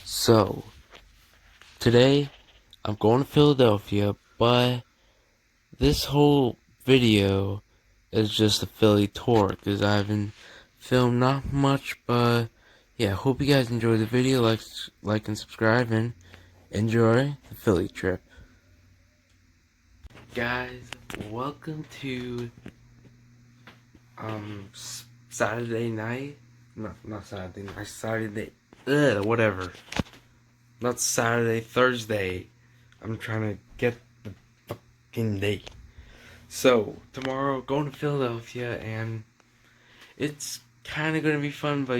So, today I'm going to Philadelphia, but this whole video is just a Philly tour because I haven't filmed not much, but yeah, hope you guys enjoy the video, like and subscribe, and enjoy the Philly trip. Guys, welcome to Saturday night. Not Saturday night, Saturday. Whatever. Not Saturday, Thursday. I'm trying to get the fucking date. So, tomorrow, going to Philadelphia, and it's kind of going to be fun, but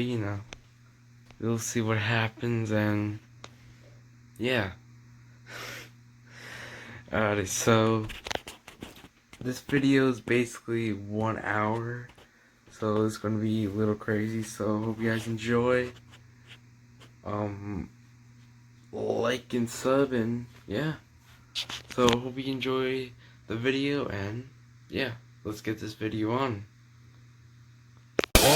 we'll see what happens, and yeah. Alright, so, this video is basically 1 hour, so it's going to be a little crazy, so hope you guys enjoy. Like and sub, and yeah. So hope you enjoy the video, and yeah, let's get this video on. I'm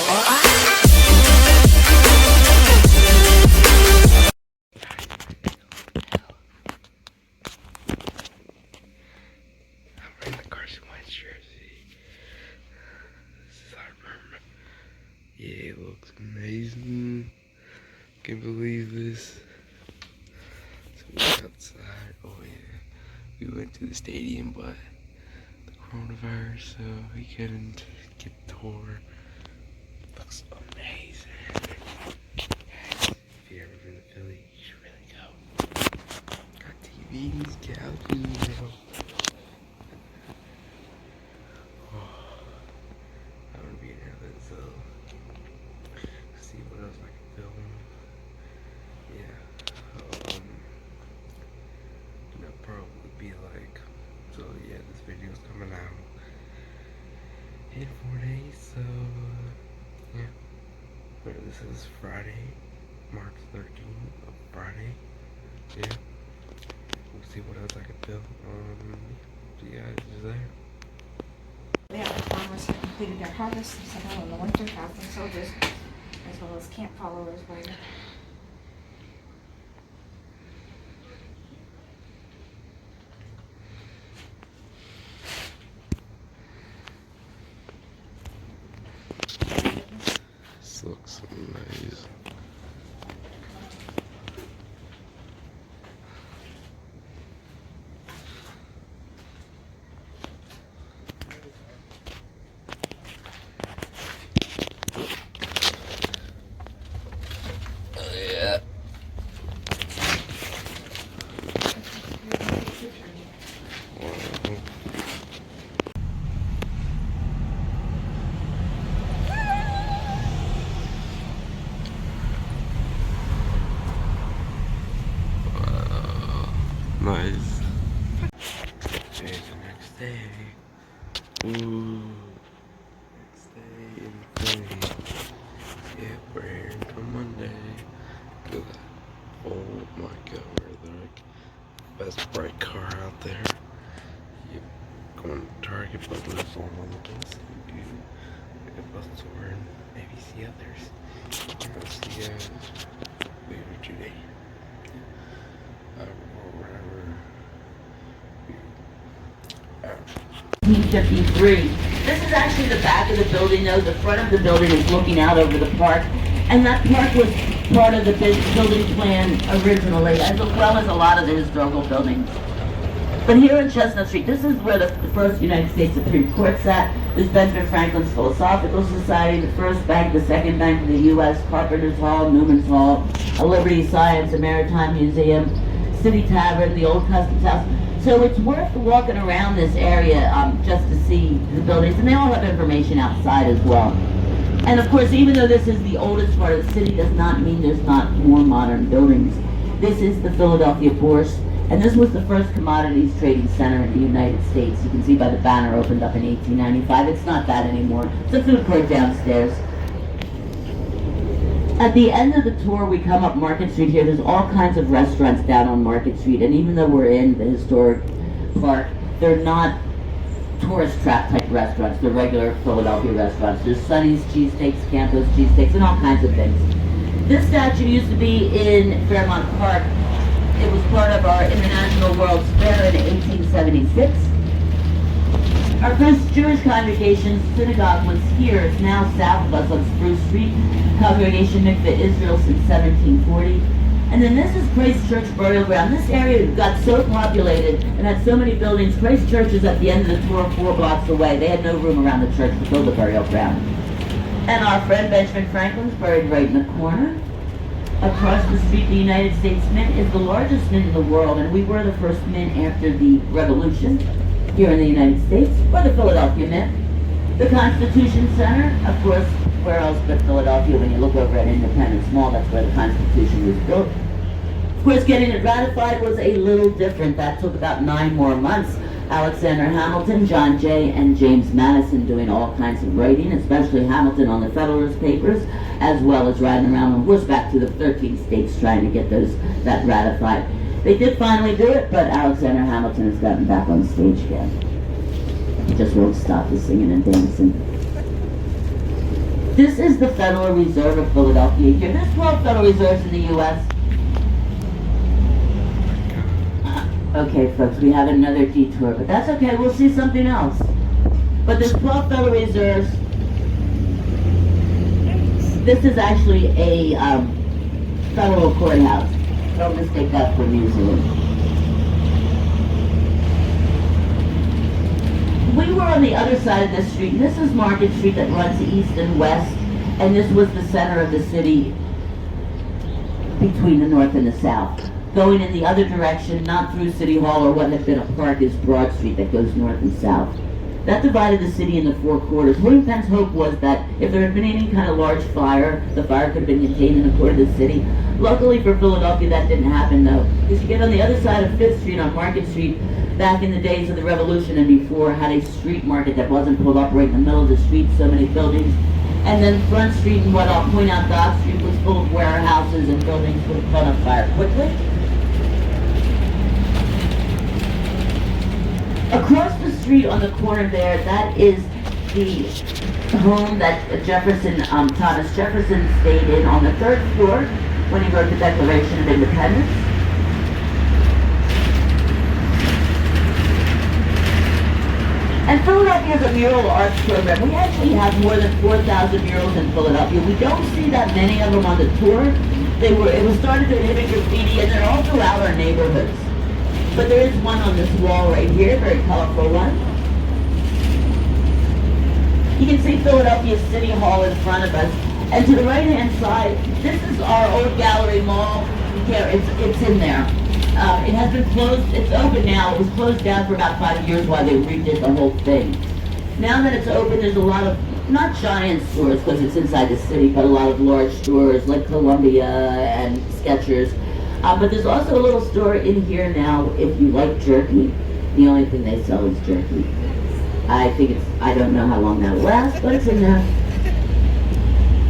wearing the Carson Wentz jersey. This is our room. Yeah, it looks amazing. Can't believe this. So we're outside. Oh yeah, we went to the stadium, but the coronavirus, so we couldn't get the tour. Looks amazing. Guys, if you've ever been to Philly, you should really go. Got TVs, couches, I want to be in heaven, so see what else I can film. Yeah. That'll probably be like, so yeah, this video's coming out in 4 days, so yeah. But this is Friday, March 13th, Friday. Yeah. We'll see what else I can film. See you guys is there. Yeah, the farmers have completed their harvest and settled in the winter, Falcon soldiers, as well as camp followers waited. This looks amazing. Yeah. Nice. There's the next day. Ooh. Next day in Philly. Yeah, we're here until Monday. Look at that. Oh my god, we're the best bright car out there. Yep. Going to Target, but we're going on the bus and do like a bus tour and maybe see others. I'll see you guys later today. Or wherever. 1953. This is actually the back of the building, though. The front of the building is looking out over the park. And that park was part of the building plan originally, as well as a lot of the historical buildings. But here on Chestnut Street, this is where the first United States Supreme Court sat. There's Benjamin Franklin's Philosophical Society, the first bank, the second bank of the U.S., Carpenter's Hall, Newman's Hall, a Liberty Science, a Maritime Museum, City Tavern, the Old Customs House. So it's worth walking around this area just to see the buildings, and they all have information outside as well. And of course, even though this is the oldest part of the city, does not mean there's not more modern buildings. This is the Philadelphia Bourse, and this was the first commodities trading center in the United States. You can see by the banner, opened up in 1895. It's not that anymore. It's a food court downstairs. At the end of the tour, we come up Market Street here. There's all kinds of restaurants down on Market Street, and even though we're in the historic park, they're not tourist trap type restaurants. They're regular Philadelphia restaurants. There's Sonny's cheesesteaks, Campos cheesesteaks, and all kinds of things. This statue used to be in Fairmont Park. It was part of our International World's Fair in 1876. Our first Jewish congregation synagogue was here. It's now south of us on Spruce Street. Congregation Mikveh Israel since 1740. And then this is Christ Church Burial Ground. This area got so populated and had so many buildings. Christ Church is at the end of the tour 4 blocks away. They had no room around the church to build a burial ground. And our friend Benjamin Franklin's buried right in the corner. Across the street, the United States Mint is the largest mint in the world, and we were the first mint after the Revolution here in the United States, or the Philadelphia Mint. The Constitution Center, of course, where else but Philadelphia? When you look over at Independence Mall, that's where the Constitution was built. Of course, getting it ratified was a little different. That took about 9 more months. Alexander Hamilton, John Jay, and James Madison doing all kinds of writing, especially Hamilton on the Federalist Papers, as well as riding around on horseback to the 13 states trying to get that ratified. They did finally do it, but Alexander Hamilton has gotten back on stage again. He just won't stop his singing and dancing. This is the Federal Reserve of Philadelphia here. There's 12 Federal Reserves in the U.S. Okay, folks, we have another detour, but that's okay. We'll see something else. But there's 12 Federal Reserves. This is actually a federal courthouse. Don't mistake that for a museum. We were on the other side of this street, and this is Market Street that runs east and west, and this was the center of the city between the north and the south. Going in the other direction, not through City Hall or what had been a park, is Broad Street that goes north and south. That divided the city into 4 quarters. William Penn's hope was that if there had been any kind of large fire, the fire could have been contained in a quarter of the city. Luckily for Philadelphia, that didn't happen though. Because you get on the other side of 5th Street on Market Street, back in the days of the Revolution and before, had a street market that wasn't pulled up right in the middle of the street, so many buildings. And then Front Street and what I'll point out, Dock Street was full of warehouses and buildings would have caught on fire quickly. Across the street on the corner there, that is the home that Thomas Jefferson stayed in on the 3rd floor when he wrote the Declaration of Independence. And Philadelphia has a mural arts program. We actually have more than 4,000 murals in Philadelphia. We don't see that many of them on the tour. It was started to inhibit graffiti, and they're all throughout our neighborhoods. But there is one on this wall right here, very colorful one. You can see Philadelphia City Hall in front of us. And to the right-hand side, this is our old gallery mall. It's in there. It has been closed. It's open now. It was closed down for about 5 years while they redid the whole thing. Now that it's open, there's a lot of, not giant stores because it's inside the city, but a lot of large stores like Columbia and Skechers. But there's also a little store in here now if you like jerky. The only thing they sell is jerky. I don't know how long that'll last, but it's in there.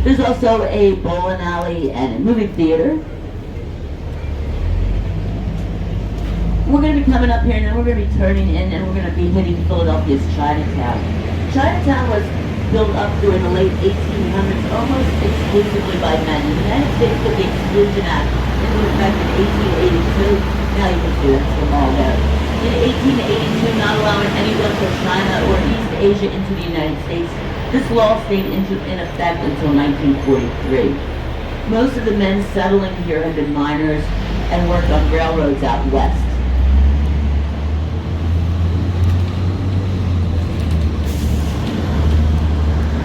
There's also a bowling alley and a movie theater. We're going to be coming up here and then we're going to be turning in and we're going to be hitting Philadelphia's Chinatown. Chinatown was built up during the late 1800s almost exclusively by men. The United States put the Exclusion Act into effect in 1882. Now you can see that's the mall there. In 1882, not allowing anyone from China or East Asia into the United States. This law stayed in effect until 1943. Most of the men settling here had been miners and worked on railroads out west.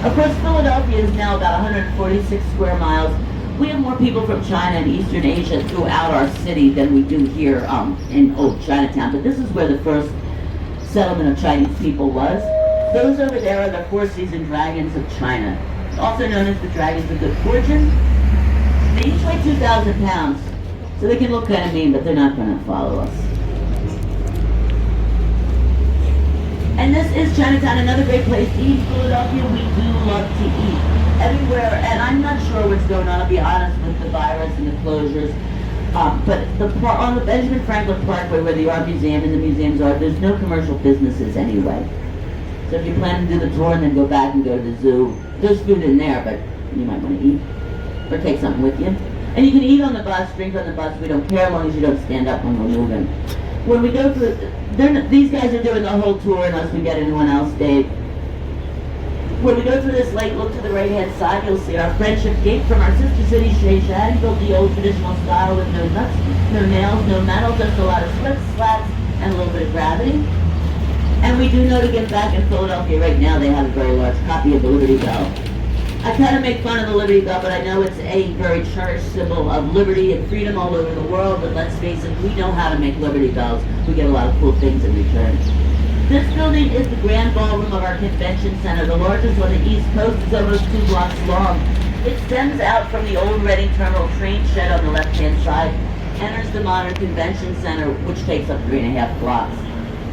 Of course, Philadelphia is now about 146 square miles. We have more people from China and Eastern Asia throughout our city than we do here in Old Chinatown. But this is where the first settlement of Chinese people was. Those over there are the four-season dragons of China, also known as the dragons of good fortune. They each weigh 2,000 pounds, so they can look kind of mean, but they're not going to follow us. And this is Chinatown, another great place to eat. Philadelphia, we do love to eat everywhere, and I'm not sure what's going on, I'll be honest, with the virus and the closures. But on the Benjamin Franklin Parkway, where the art museum and the museums are, there's no commercial businesses anyway. So if you plan to do the tour and then go back and go to the zoo, there's food in there, but you might want to eat. or take something with you. And you can eat on the bus, drink on the bus, we don't care as long as you don't stand up when we're moving. When we go through, these guys are doing the whole tour unless we get anyone else, Dave. When we go through this lake, look to the right-hand side, you'll see our Friendship Gate from our sister city, Sheshan, built the old traditional style with no nuts, no nails, no metal, just a lot of slips, slats, and a little bit of gravity. And we do know to get back in Philadelphia right now, they have a very large copy of the Liberty Bell. I kind of make fun of the Liberty Bell, but I know it's a very cherished symbol of liberty and freedom all over the world, but let's face it, we know how to make Liberty Bells. We get a lot of cool things in return. This building is the grand ballroom of our convention center, the largest on the East Coast. It's almost 2 blocks long. It stems out from the old Reading Terminal train shed on the left-hand side, enters the modern convention center, which takes up 3.5 blocks.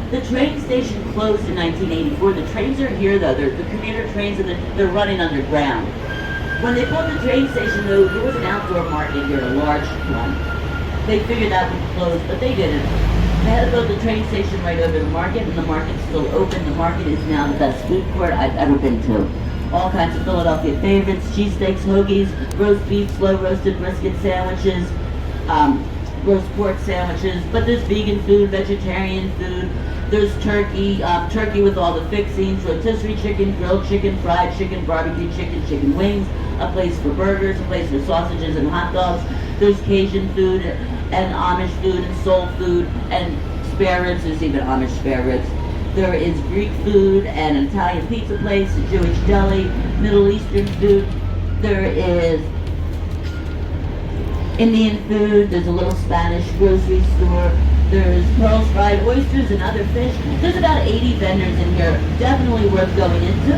The train station closed in 1984. The trains are here though. They're the commuter trains and they're running underground. When they built the train station though, there was an outdoor market here, a large one. They figured that would close, but they didn't. They had to build the train station right over the market, and the market's still open. The market is now the best food court I've ever been to. All kinds of Philadelphia favorites, cheesesteaks, hoagies, roast beef, slow roasted brisket sandwiches, roast pork sandwiches, but there's vegan food, vegetarian food, there's turkey, turkey with all the fixings, rotisserie chicken, grilled chicken, fried chicken, barbecue chicken, chicken wings, a place for burgers, a place for sausages and hot dogs. There's Cajun food and Amish food and soul food and spare ribs. There's even Amish spare ribs. There is Greek food and an Italian pizza place, a Jewish deli, Middle Eastern food. There is Indian food. There's a little Spanish grocery store. There's pearls, fried oysters, and other fish. There's about 80 vendors in here. Definitely worth going into.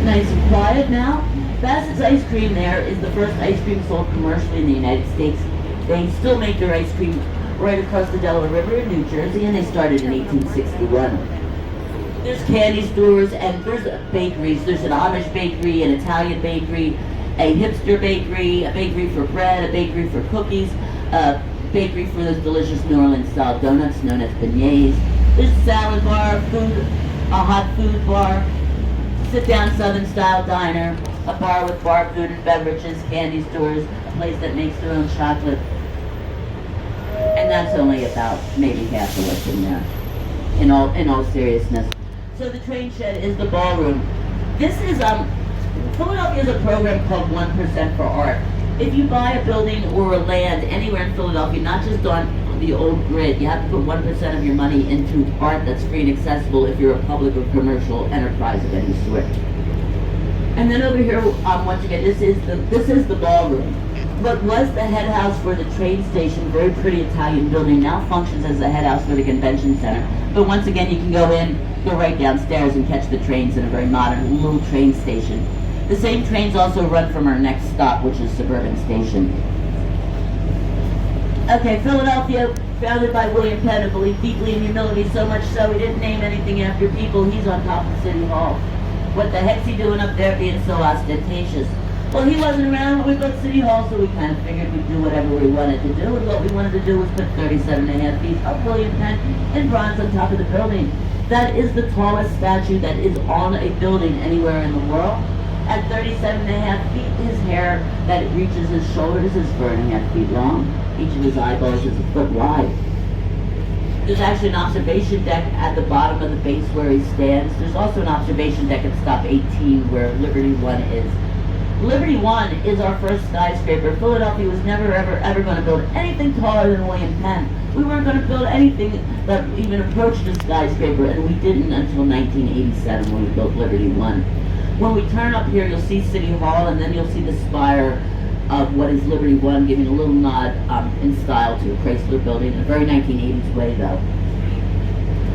Nice and quiet now. Bassett's Ice Cream there is the first ice cream sold commercially in the United States. They still make their ice cream right across the Delaware River in New Jersey, and they started in 1861. There's candy stores and there's bakeries. There's an Amish bakery, an Italian bakery, a hipster bakery, a bakery for bread, a bakery for cookies, a bakery for those delicious New Orleans style donuts known as beignets. There's a salad bar, food, a hot food bar, sit down Southern style diner, a bar with bar food and beverages, candy stores, a place that makes their own chocolate. And that's only about maybe half of what's in there, in all seriousness. So the train shed is the ballroom. This is, Philadelphia has a program called 1% for Art. If you buy a building or a land anywhere in Philadelphia, not just on the old grid, you have to put 1% of your money into art that's free and accessible if you're a public or commercial enterprise of any sort. And then over here, once again, this is the ballroom. What was the head house for the train station, very pretty Italian building, now functions as the head house for the convention center. But once again, you can go in, go right downstairs and catch the trains in a very modern little train station. The same trains also run from our next stop, which is Suburban Station. Okay, Philadelphia, founded by William Penn, who believed deeply in humility, so much so he didn't name anything after people. He's on top of City Hall. What the heck's he doing up there being so ostentatious? Well, he wasn't around when we built City Hall, so we kind of figured we'd do whatever we wanted to do, and what we wanted to do was put 37.5 feet of William Penn in bronze on top of the building. That is the tallest statue that is on a building anywhere in the world. At 37.5 feet, his hair that reaches his shoulders is 4.5 feet long. Each of his eyeballs is a foot wide. There's actually an observation deck at the bottom of the base where he stands. There's also an observation deck at stop 18 where Liberty One is. Liberty One is our first skyscraper. Philadelphia was never ever going to build anything taller than William Penn. We weren't going to build anything that even approached a skyscraper, and we didn't until 1987 when we built Liberty One. When we turn up here, you'll see City Hall, and then you'll see the spire of what is Liberty One, giving a little nod in style to a Chrysler building, in a very 1980s way, though.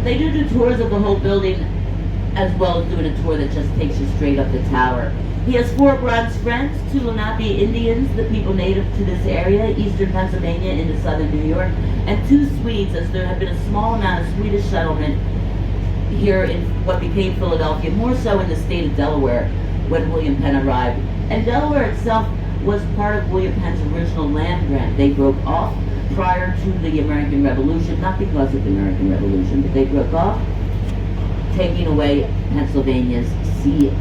They do tours of the whole building, as well as doing a tour that just takes you straight up the tower. He has 4 bronze friends, 2 Lenape Indians, the people native to this area, eastern Pennsylvania into southern New York, and 2 Swedes, as there had been a small amount of Swedish settlement here in what became Philadelphia, more so in the state of Delaware when William Penn arrived. And Delaware itself was part of William Penn's original land grant. They broke off prior to the American Revolution, not because of the American Revolution, but they broke off, taking away Pennsylvania's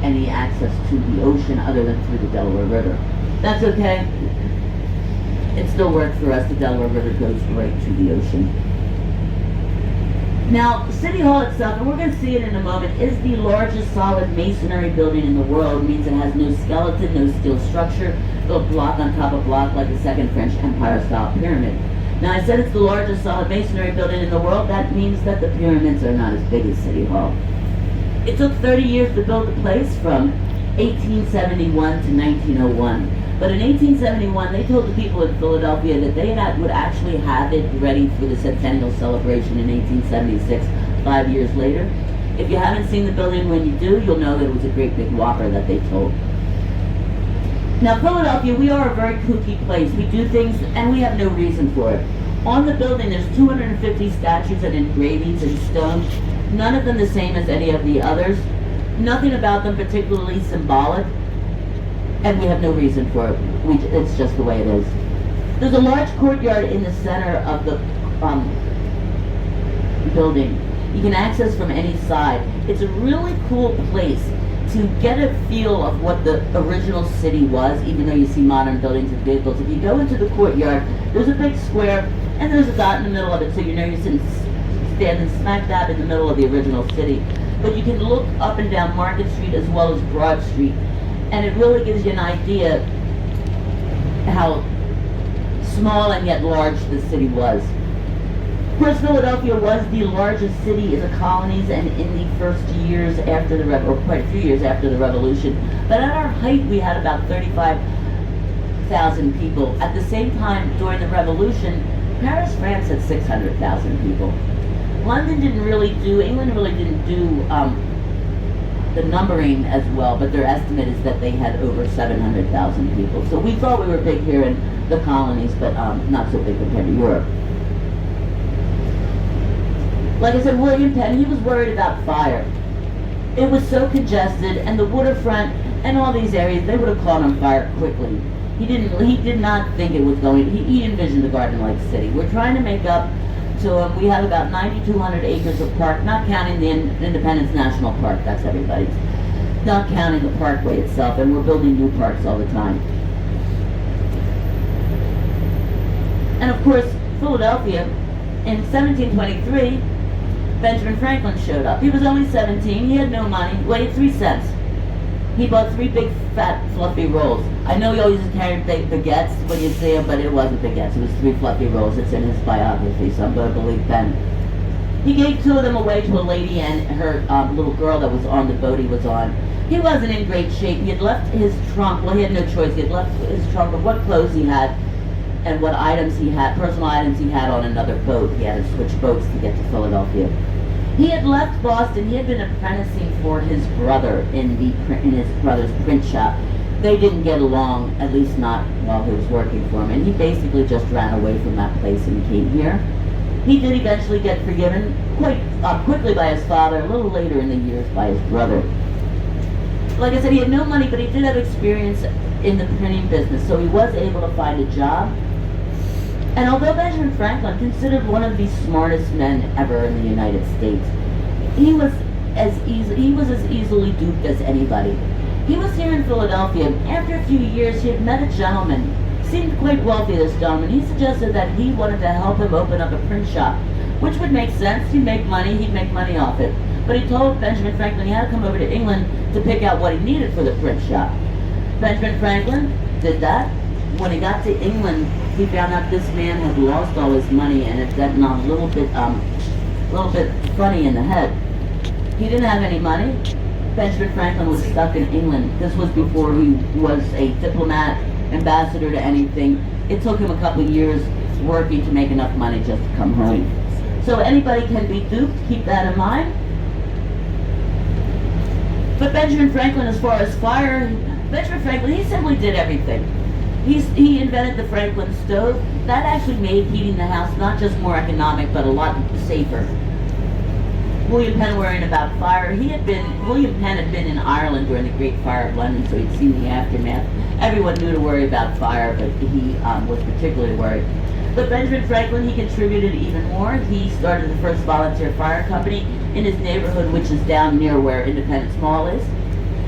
any access to the ocean other than through the Delaware River. That's okay. It still works for us. The Delaware River goes right to the ocean. Now, City Hall itself, and we're going to see it in a moment, is the largest solid masonry building in the world. It means it has no skeleton, no steel structure, built block on top of block like the Second French Empire-style pyramid. Now, I said it's the largest solid masonry building in the world. That means that the pyramids are not as big as City Hall. It took 30 years to build the place from 1871 to 1901. But in 1871, they told the people in Philadelphia that they would actually have it ready for the centennial celebration in 1876, 5 years later. If you haven't seen the building, when you do, you'll know that it was a great big whopper that they told. Now, Philadelphia, we are a very kooky place. We do things, and we have no reason for it. On the building, there's 250 statues and engravings in stone, none of them the same as any of the others. Nothing about them particularly symbolic, and we have no reason for it. It's just the way it is. There's a large courtyard in the center of the building. You can access from any side. It's a really cool place to get a feel of what the original city was, even though you see modern buildings and vehicles. If you go into the courtyard, there's a big square, and there's a dot in the middle of it, so you know you're standing smack dab in the middle of the original city. But you can look up and down Market Street as well as Broad Street, and it really gives you an idea how small and yet large the city was. Of course, Philadelphia was the largest city in the colonies and in the first years after the or quite a few years after the Revolution. But at our height, we had about 35,000 people. At the same time, during the Revolution, Paris, France had 600,000 people. England really didn't do the numbering as well, but their estimate is that they had over 700,000 people. So we thought we were big here in the colonies, but not so big compared to Europe. Like I said, William Penn, he was worried about fire. It was so congested, and the waterfront and all these areas, they would have caught on fire quickly. He did not think it was going, he envisioned the Garden Lake City. We're trying to make up to we have about 9,200 acres of park, not counting the Independence National Park, that's everybody's. Not counting the parkway itself, and we're building new parks all the time. And of course, Philadelphia, in 1723, Benjamin Franklin showed up. He was only 17, he had no money, weighed 3 cents. He bought 3 big, fat, fluffy rolls. I know he always carried baguettes when you see him, but it wasn't baguettes, it was 3 fluffy rolls. It's in his biography, so I'm going to believe Ben. He gave 2 of them away to a lady and her little girl that was on the boat he was on. He wasn't in great shape. He had left his trunk, well, he had no choice. He had left his trunk of what clothes he had and what items he had, personal items he had on another boat. He had to switch boats to get to Philadelphia. He had left Boston. He had been apprenticing for his brother in his brother's print shop. They didn't get along, at least not while he was working for him, and he basically just ran away from that place and came here. He did eventually get forgiven quite quickly by his father, a little later in the years by his brother. Like I said, he had no money, but he did have experience in the printing business, so he was able to find a job. And although Benjamin Franklin, considered one of the smartest men ever in the United States, he was as easily duped as anybody. He was here in Philadelphia. After a few years, he had met a gentleman. Seemed quite wealthy, this gentleman. He suggested that he wanted to help him open up a print shop, which would make sense. He'd make money off it. But he told Benjamin Franklin he had to come over to England to pick out what he needed for the print shop. Benjamin Franklin did that. When he got to England, he found out this man had lost all his money and had gotten a little bit funny in the head. He didn't have any money. Benjamin Franklin was stuck in England. This was before he was a diplomat, ambassador to anything. It took him a couple of years working to make enough money just to come home. So anybody can be duped, keep that in mind. But Benjamin Franklin, as far as fire, Benjamin Franklin, he simply did everything. He invented the Franklin stove. That actually made heating the house not just more economic, but a lot safer. William Penn worrying about fire. William Penn had been in Ireland during the Great Fire of London, so he'd seen the aftermath. Everyone knew to worry about fire, but he was particularly worried. But Benjamin Franklin, he contributed even more. He started the first volunteer fire company in his neighborhood, which is down near where Independence Mall is.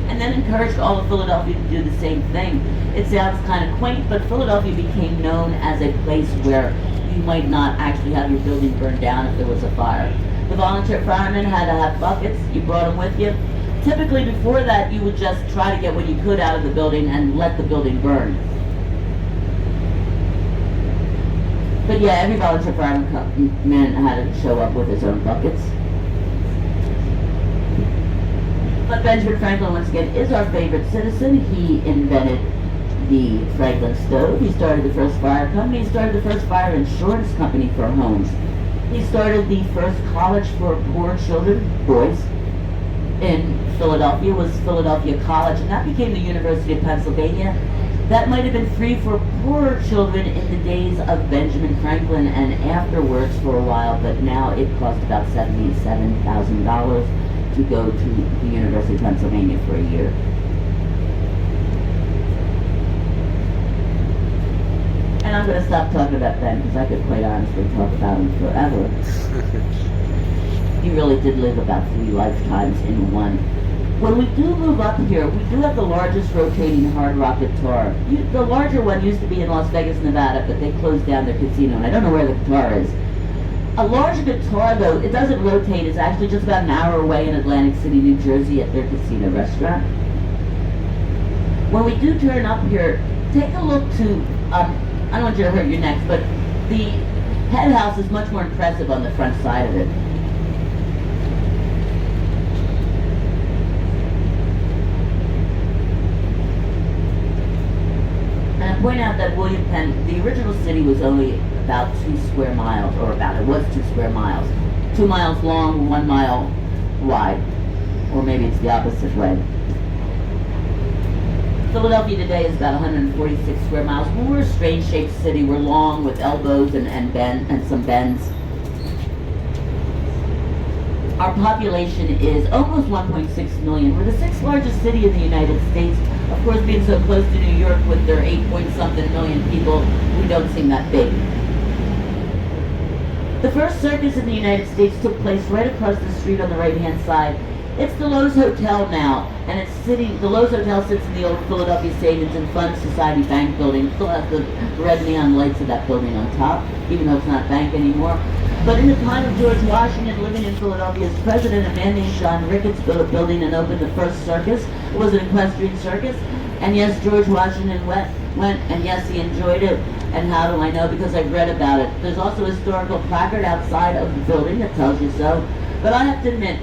and then encouraged all of Philadelphia to do the same thing. It sounds kind of quaint, but Philadelphia became known as a place where you might not actually have your building burned down if there was a fire. The volunteer firemen had to have buckets. You brought them with you. Typically before that, you would just try to get what you could out of the building and let the building burn. But yeah, every volunteer fireman had to show up with his own buckets. But Benjamin Franklin, once again, is our favorite citizen. He invented the Franklin stove. He started the first fire company. He started the first fire insurance company for homes. He started the first college for poor children, boys, in Philadelphia. Was Philadelphia College, and that became the University of Pennsylvania. That might have been free for poorer children in the days of Benjamin Franklin and afterwards for a while, but now it costs about $77,000 to go to the University of Pennsylvania for a year. And I'm going to stop talking about Ben because I could quite honestly talk about him forever. He really did live about 3 lifetimes in one. When we do move up here, we do have the largest rotating hard rock guitar. The larger one used to be in Las Vegas, Nevada, but they closed down their casino, and I don't know where the guitar is. A larger guitar, though, it doesn't rotate. It's actually just about an hour away in Atlantic City, New Jersey at their casino restaurant. When we do turn up here, take a look to, I don't want you to hurt your necks, but the head house is much more impressive on the front side of it. And I point out that William Penn, the original city was only about 2 square miles, or it was 2 square miles. 2 miles long, 1 mile wide. Or maybe it's the opposite way. Philadelphia today is about 146 square miles. We're a strange shaped city. We're long with elbows and some bends. Our population is almost 1.6 million. We're the 6th largest city in the United States. Of course, being so close to New York with their 8-point-something million people, we don't seem that big. The first circus in the United States took place right across the street on the right-hand side. It's the Loews Hotel now, and the Loews Hotel sits in the old Philadelphia Savings and Fund Society Bank building. Still has the red neon lights of that building on top, even though it's not a bank anymore. But in the time of George Washington living in Philadelphia as president, a man named John Ricketts built a building and opened the first circus. It was an equestrian circus, and yes, George Washington went, and yes, he enjoyed it. And how do I know? Because I've read about it. There's also a historical placard outside of the building that tells you so. But I have to admit,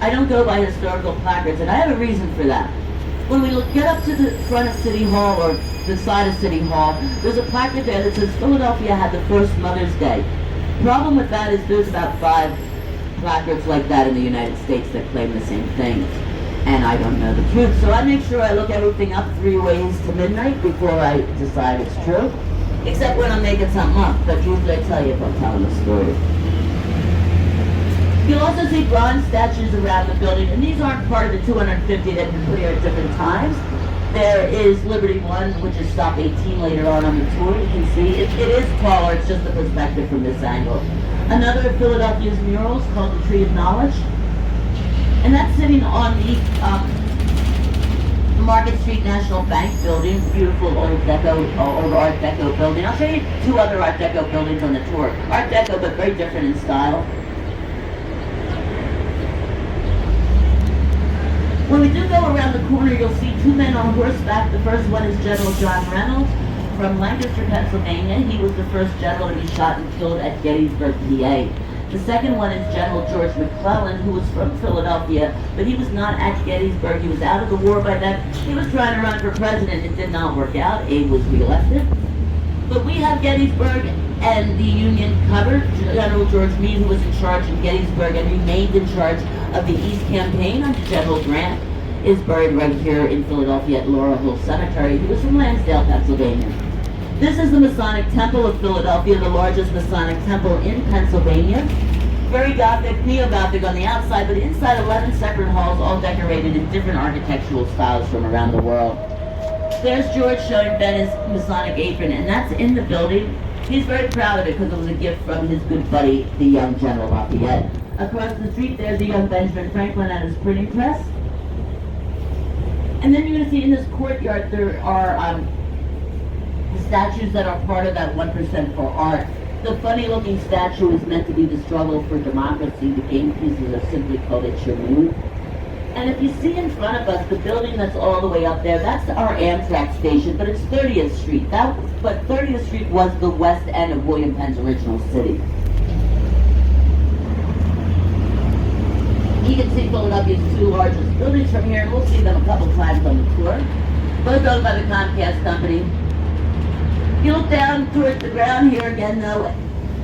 I don't go by historical placards, and I have a reason for that. When we get up to the front of City Hall, or the side of City Hall, there's a placard there that says Philadelphia had the first Mother's Day. The problem with that is there's about 5 placards like that in the United States that claim the same thing. And I don't know the truth, so I make sure I look everything up 3 ways to midnight before I decide it's true. Except when I'm making something up, but usually I tell you if I'm telling a story. You'll also see bronze statues around the building, and these aren't part of the 250 that have been put here at different times. There is Liberty One, which is stop 18 later on the tour. You can see it is taller, it's just the perspective from this angle. Another of Philadelphia's murals called the Tree of Knowledge, and that's sitting on the Market Street National Bank building, beautiful old Art Deco building. I'll show you 2 other Art Deco buildings on the tour. Art Deco, but very different in style. When we do go around the corner, you'll see 2 men on horseback. The first one is General John Reynolds from Lancaster, Pennsylvania. He was the first general to be shot and killed at Gettysburg, PA. The second one is General George McClellan, who was from Philadelphia, but he was not at Gettysburg. He was out of the war by then. He was trying to run for president. It did not work out. Abe was reelected. But we have Gettysburg and the Union covered. General George Meade, who was in charge in Gettysburg and remained in charge of the East Campaign under General Grant, is buried right here in Philadelphia at Laurel Hill Cemetery. He was from Lansdale, Pennsylvania. This is the Masonic Temple of Philadelphia, the largest Masonic temple in Pennsylvania. Very Gothic, neo-Gothic on the outside, but inside 11 separate halls, all decorated in different architectural styles from around the world. There's George showing Ben his Masonic apron, and that's in the building. He's very proud of it because it was a gift from his good buddy, the young General Lafayette. Across the street, there's the young Benjamin Franklin at his printing press. And then you're gonna see in this courtyard, there are, the statues that are part of that 1% for art. The funny looking statue is meant to be the struggle for democracy. The game pieces are simply called It's Your Mood. And if you see in front of us, the building that's all the way up there, that's our Amtrak station, but it's 30th Street. But 30th Street was the west end of William Penn's original city. You can see Philadelphia's two largest buildings from here, and we'll see them a couple times on the tour. Both owned by the Comcast company. If you look down towards the ground here again, though,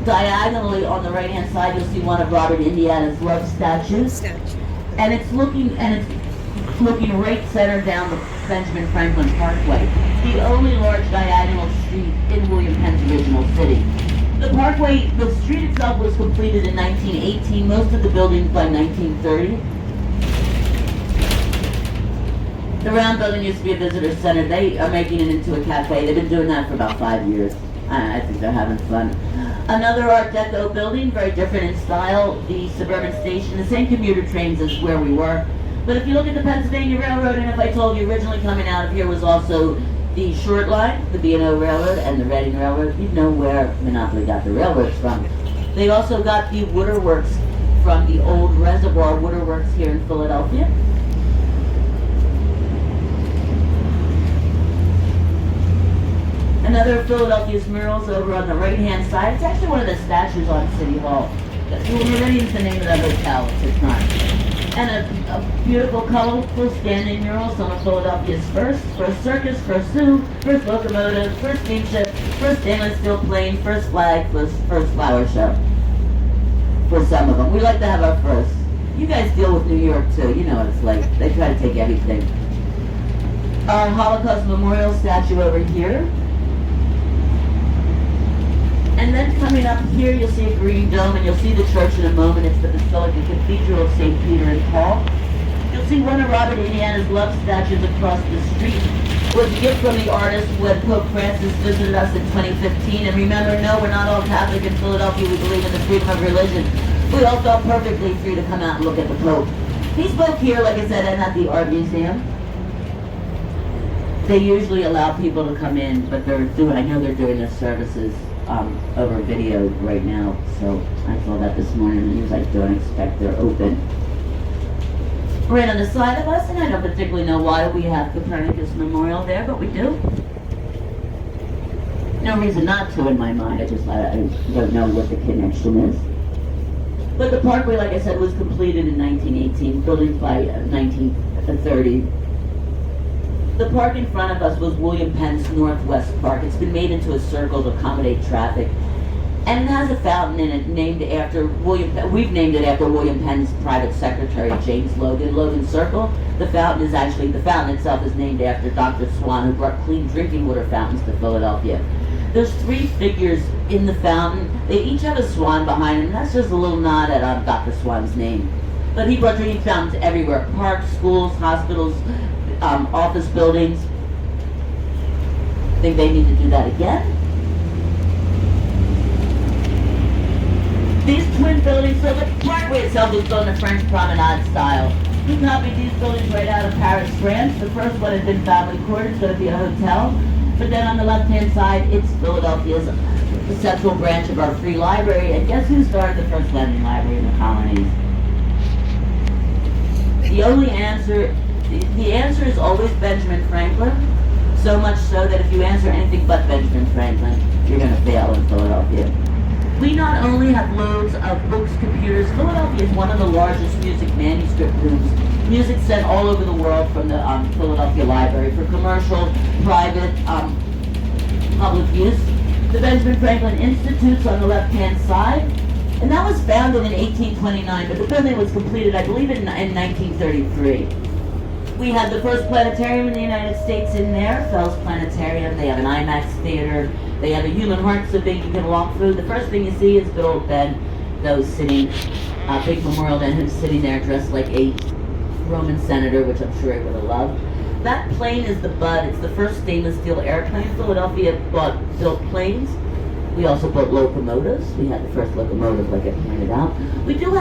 diagonally on the right-hand side, you'll see one of Robert Indiana's love statues. And it's looking right center down the Benjamin Franklin Parkway, the only large diagonal street in William Penn's original city. The parkway, the street itself was completed in 1918, most of the buildings by 1930. The round building used to be a visitor center. They are making it into a cafe. They've been doing that for about 5 years. I think they're having fun. Another Art Deco building, very different in style, the suburban station, the same commuter trains as where we were. But if you look at the Pennsylvania Railroad, and if I told you originally coming out of here was also the Short Line, the B&O Railroad, and the Reading Railroad, you'd know where Monopoly got the railroads from. They also got the Waterworks from the old Reservoir Waterworks here in Philadelphia. Another of Philadelphia's murals over on the right-hand side. It's actually one of the statues on City Hall. Meridian's the name of that hotel, it's not. And a beautiful, colorful standing mural, some of Philadelphia's first circus, first zoo, first locomotive, first steamship, first stainless steel plane, first flag, first flower show. For some of them. We like to have our first. You guys deal with New York too, you know what it's like. They try to take everything. Our Holocaust Memorial statue over here. And then coming up here, you'll see a green dome, and you'll see the church in a moment. It's the Basilica Cathedral of St. Peter and Paul. You'll see one of Robert Indiana's love statues across the street. It was a gift from the artist when Pope Francis visited us in 2015. And remember, no, we're not all Catholic in Philadelphia. We believe in the freedom of religion. We all felt perfectly free to come out and look at the Pope. He spoke here, like I said, and at the Art Museum. They usually allow people to come in, but I know they're doing their services over video right now, so I saw that this morning in the news. I don't expect they're open. Right on the side of us, and I don't particularly know why we have Copernicus Memorial there, but we do. No reason not to in my mind, I don't know what the connection is. But the parkway, like I said, was completed in 1918, buildings by 1930. The park in front of us was William Penn's Northwest Park. It's been made into a circle to accommodate traffic. And it has a fountain in it named after William Penn. We've named it after William Penn's private secretary, James Logan. Logan Circle. The fountain itself is named after Dr. Swan, who brought clean drinking water fountains to Philadelphia. There's 3 figures in the fountain. They each have a swan behind them. That's just a little nod at Dr. Swan's name. But he brought drinking fountains everywhere. Parks, schools, hospitals, office buildings. Think they need to do that again? These twin buildings, so the parkway itself was built in a French promenade style. We copied these buildings right out of Paris, France. The first one had been family court, it's going to be a hotel. But then on the left-hand side, it's Philadelphia's the central branch of our free library. And guess who started the first lending library in the colonies? The answer is always Benjamin Franklin, so much so that if you answer anything but Benjamin Franklin, you're going to fail in Philadelphia. We not only have loads of books, computers. Philadelphia is one of the largest music manuscript rooms. Music sent all over the world from the Philadelphia Library for commercial, private, public use. The Benjamin Franklin Institute's on the left-hand side. And that was founded in 1829, but the building was completed, I believe, in 1933. We had the first planetarium in the United States in there, Fell's Planetarium. They have an IMAX theater. They have a human heart so big you can walk through. The first thing you see is good old Ben, those sitting, big memorial to him sitting there dressed like a Roman senator, which I'm sure he would have loved. That plane is the Bud. It's the first stainless steel airplane. Philadelphia built planes. We also built locomotives. We had the first locomotive, like I pointed out. We do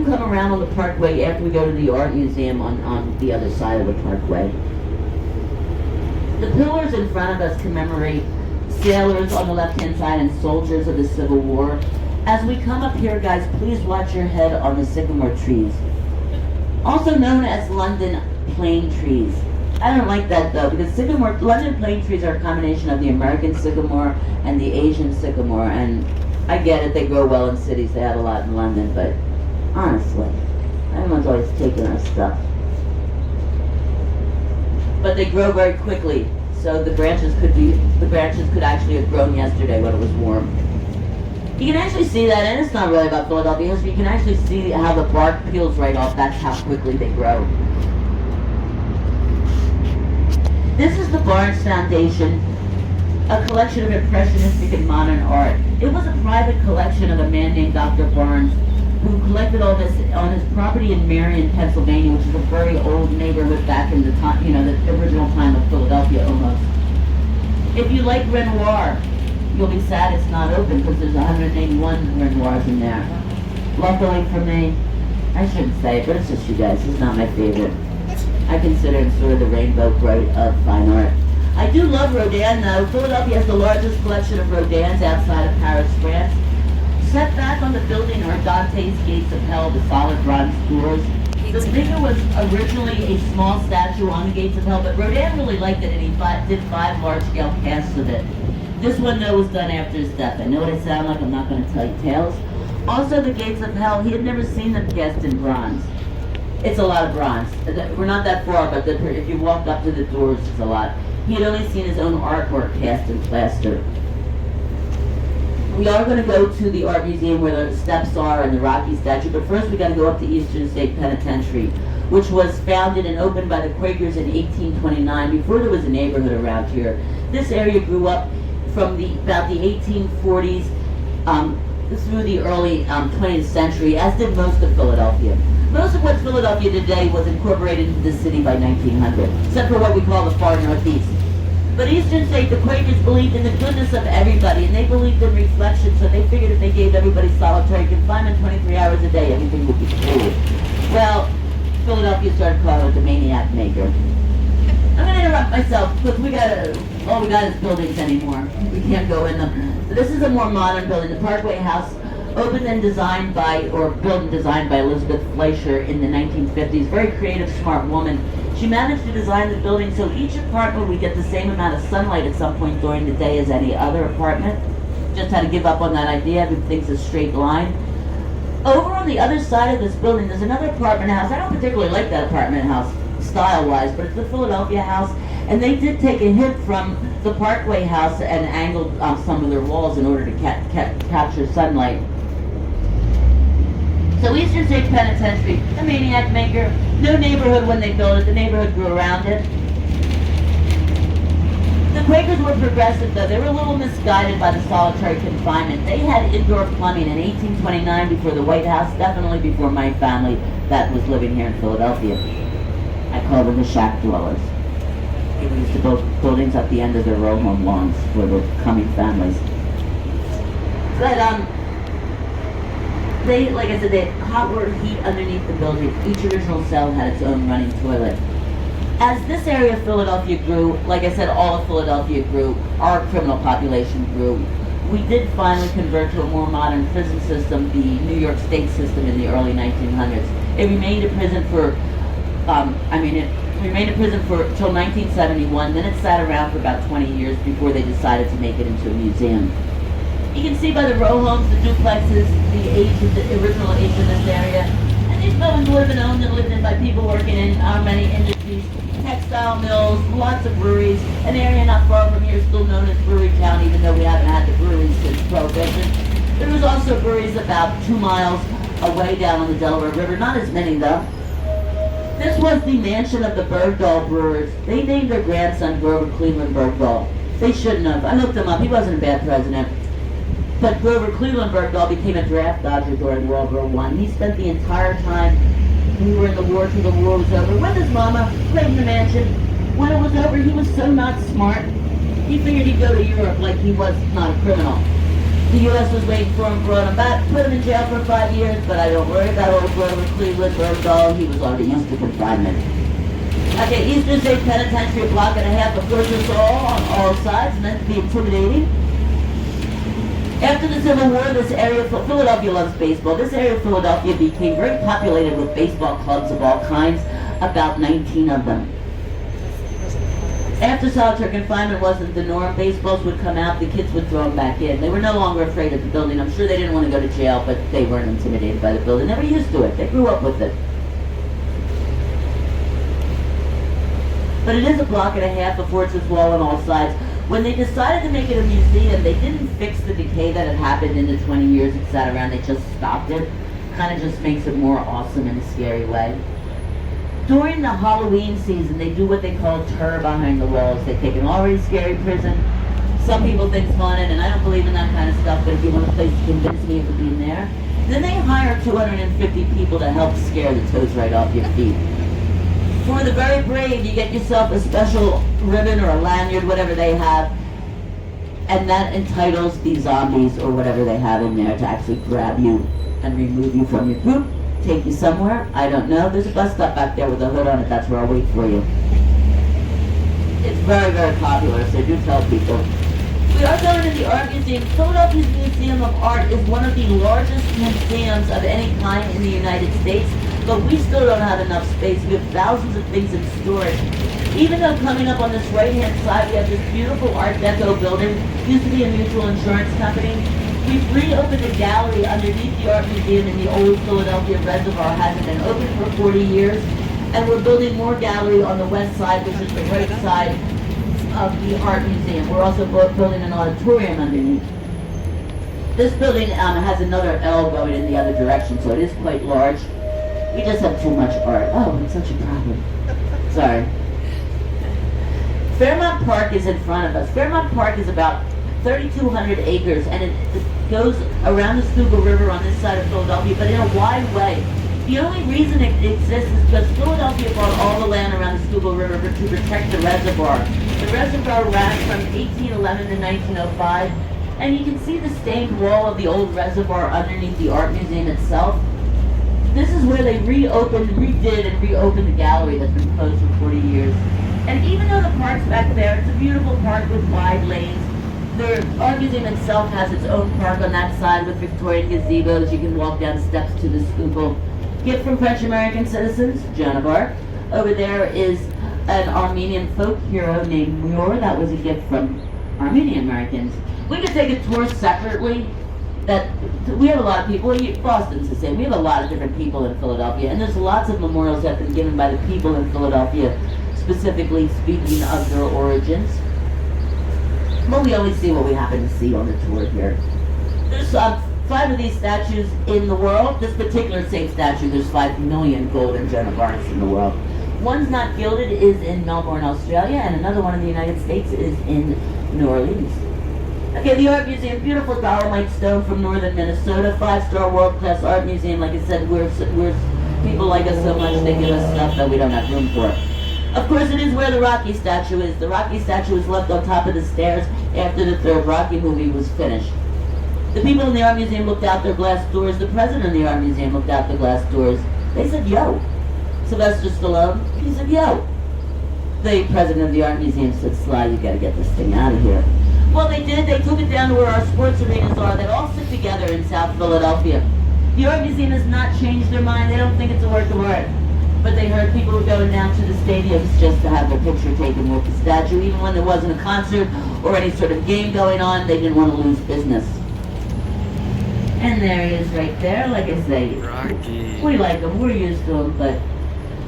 come around on the parkway after we go to the art museum on the other side of the parkway. The pillars in front of us commemorate sailors on the left-hand side and soldiers of the Civil War. As we come up here, guys, please watch your head on the sycamore trees. Also known as London plane trees. I don't like that though, because London plane trees are a combination of the American sycamore and the Asian sycamore, and I get it, they grow well in cities, they have a lot in London, but honestly, everyone's always taking our stuff. But they grow very quickly, so the branches could actually have grown yesterday when it was warm. You can actually see that, and it's not really about Philadelphia history, you can actually see how the bark peels right off, that's how quickly they grow. This is the Barnes Foundation, a collection of impressionistic and modern art. It was a private collection of a man named Dr. Barnes, who collected all this on his property in Marion, Pennsylvania, which is a very old neighborhood back in the time, the original time of Philadelphia almost. If you like Renoir, you'll be sad it's not open because there's 181 Renoirs in there. Luckily for me, I shouldn't say it, but it's just you guys, it's not my favorite. I consider him sort of the rainbow bright of fine art. I do love Rodin though. Philadelphia has the largest collection of Rodins outside of Paris, France. Set back on the building are Dante's Gates of Hell, the solid bronze doors. The figure was originally a small statue on the Gates of Hell, but Rodin really liked it and he did 5 large-scale casts of it. This one though was done after his death. I know what I sound like, I'm not going to tell you tales. Also the Gates of Hell, he had never seen them cast in bronze. It's a lot of bronze. We're not that far, but if you walk up to the doors, it's a lot. He had only seen his own artwork cast in plaster. We are going to go to the art museum where the steps are and the Rocky statue, but first we got to go up to Eastern State Penitentiary, which was founded and opened by the Quakers in 1829, before there was a neighborhood around here. This area grew up from about the 1840s through the early 20th century, as did most of Philadelphia. Most of what's Philadelphia today was incorporated into the city by 1900, except for what we call the far northeast. But Eastern State, the Quakers believed in the goodness of everybody, and they believed in reflection, so they figured if they gave everybody solitary confinement 23 hours a day, everything would be cool. Well, Philadelphia started calling it the Maniac Maker. I'm going to interrupt myself, because all we got is buildings anymore. We can't go in them. So this is a more modern building, the Parkway House, opened and designed by, or built and designed by Elizabeth Fleischer in the 1950s. Very creative, smart woman. She managed to design the building so each apartment would get the same amount of sunlight at some point during the day as any other apartment. Just had to give up on that idea, everything's a straight line. Over on the other side of this building, there's another apartment house. I don't particularly like that apartment house style-wise, but it's the Philadelphia House, and they did take a hint from the Parkway House and angled some of their walls in order to capture sunlight. So Eastern State Penitentiary, the Maniac Maker, no neighborhood when they built it, the neighborhood grew around it. The Quakers were progressive though, they were a little misguided by the solitary confinement. They had indoor plumbing in 1829 before the White House, definitely before my family that was living here in Philadelphia. I call them the shack dwellers. They used to build buildings at the end of their row home lawns for the coming families. But like I said, they had hot water heat underneath the building. Each original cell had its own running toilet. As this area of Philadelphia grew, like I said, all of Philadelphia grew, our criminal population grew. We did finally convert to a more modern prison system, the New York State system in the early 1900s. It remained a prison for, till 1971, then it sat around for about 20 years before they decided to make it into a museum. You can see by the row homes, the duplexes, the original age of this area. And these buildings were owned and lived in by people working in our many industries, textile mills, lots of breweries. An area not far from here still known as Brewery Town, even though we haven't had the breweries since Prohibition. There was also breweries about 2 miles away down on the Delaware River, not as many though. This was the mansion of the Bergdahl Brewers. They named their grandson Grover Cleveland Bergdahl. They shouldn't have. I looked him up. He wasn't a bad president. But Grover Cleveland Bergdahl became a draft dodger during World War I. He spent the entire time we were in the war till the war was over with his mama, claimed the mansion. When it was over, he was so not smart, he figured he'd go to Europe like he was not a criminal. The U.S. was waiting for him, brought him back, put him in jail for 5 years, but I don't worry about old Grover Cleveland Bergdahl. He was already used to confinement. Okay, Eastern State Penitentiary, a block and a half of Fortress Hall on all sides, meant to be intimidating. After the Civil War, this area, Philadelphia loves baseball. This area of Philadelphia became very populated with baseball clubs of all kinds, about 19 of them. After solitary confinement wasn't the norm, baseballs would come out, the kids would throw them back in. They were no longer afraid of the building. I'm sure they didn't want to go to jail, but they weren't intimidated by the building. They were used to it. They grew up with it. But it is a block and a half of Fortress Wall on all sides. When they decided to make it a museum, they didn't fix the decay that had happened in the 20 years it sat around. They just stopped it. Kind of just makes it more awesome in a scary way. During the Halloween season, they do what they call tour behind the walls. They take an already scary prison. Some people think it's haunted, and I don't believe in that kind of stuff, but if you want a place to convince me of being there, then they hire 250 people to help scare the toes right off your feet. For the very brave, you get yourself a special ribbon or a lanyard, whatever they have, and that entitles the zombies or whatever they have in there to actually grab you and remove you from your group, take you somewhere. I don't know. There's a bus stop back there with a hood on it. That's where I'll wait for you. It's very, very popular, so do tell people. We are going to the Art Museum. Philadelphia's Museum of Art is one of the largest museums of any kind in the United States, but we still don't have enough space. We have thousands of things in storage. Even though coming up on this right-hand side, we have this beautiful Art Deco building. It used to be a mutual insurance company. We've reopened a gallery underneath the Art Museum in the old Philadelphia Reservoir. Hasn't been open for 40 years. And we're building more gallery on the west side, which is the right side of the Art Museum. We're also building an auditorium underneath. This building has another L going in the other direction, so it is quite large. We just have too much art. Oh, it's such a problem. Sorry. Fairmount Park is in front of us. Fairmount Park is about 3,200 acres, and it goes around the Schuylkill River on this side of Philadelphia, but in a wide way. The only reason it exists is because Philadelphia bought all the land around the Schuylkill River to protect the reservoir. The reservoir ran from 1811 to 1905, and you can see the stained wall of the old reservoir underneath the Art Museum itself. This is where they redid and reopened the gallery that's been closed for 40 years. And even though the park's back there, it's a beautiful park with wide lanes. The Art Museum itself has its own park on that side with Victorian gazebos. You can walk down steps to the Schuylkill. Gift from French American citizens, Joan of Arc. Over there is an Armenian folk hero named Muir. That was a gift from Armenian Americans. We could take a tour separately. We have a lot of people. Boston's the same. We have a lot of different people in Philadelphia, and there's lots of memorials that have been given by the people in Philadelphia, specifically speaking of their origins. Well, we always see what we happen to see on the tour here. There's 5 of these statues in the world. This particular same statue, there's 5 million golden Joan of Arcs in the world. One's not gilded, is in Melbourne, Australia, and another one in the United States is in New Orleans. Okay, the Art Museum, beautiful dolomite stone from northern Minnesota, 5-star world-class art museum. Like I said, we're people like us so much they give us stuff that we don't have room for. Of course, it is where the Rocky statue is. The Rocky statue was left on top of the stairs after the 3rd Rocky movie was finished. The people in the Art Museum looked out their glass doors. The president of the Art Museum looked out the glass doors. They said, yo. Sylvester Stallone, he said, yo. The president of the Art Museum said, Sly, you gotta get this thing out of here. Well, they did. They took it down to where our sports arenas are. They all sit together in South Philadelphia. The Art Museum has not changed their mind. They don't think it's a work of art. But they heard people were going down to the stadiums just to have their picture taken with the statue. Even when there wasn't a concert or any sort of game going on, they didn't want to lose business. And there he is right there. Like I say, Rocky. we like him. We're used to him, but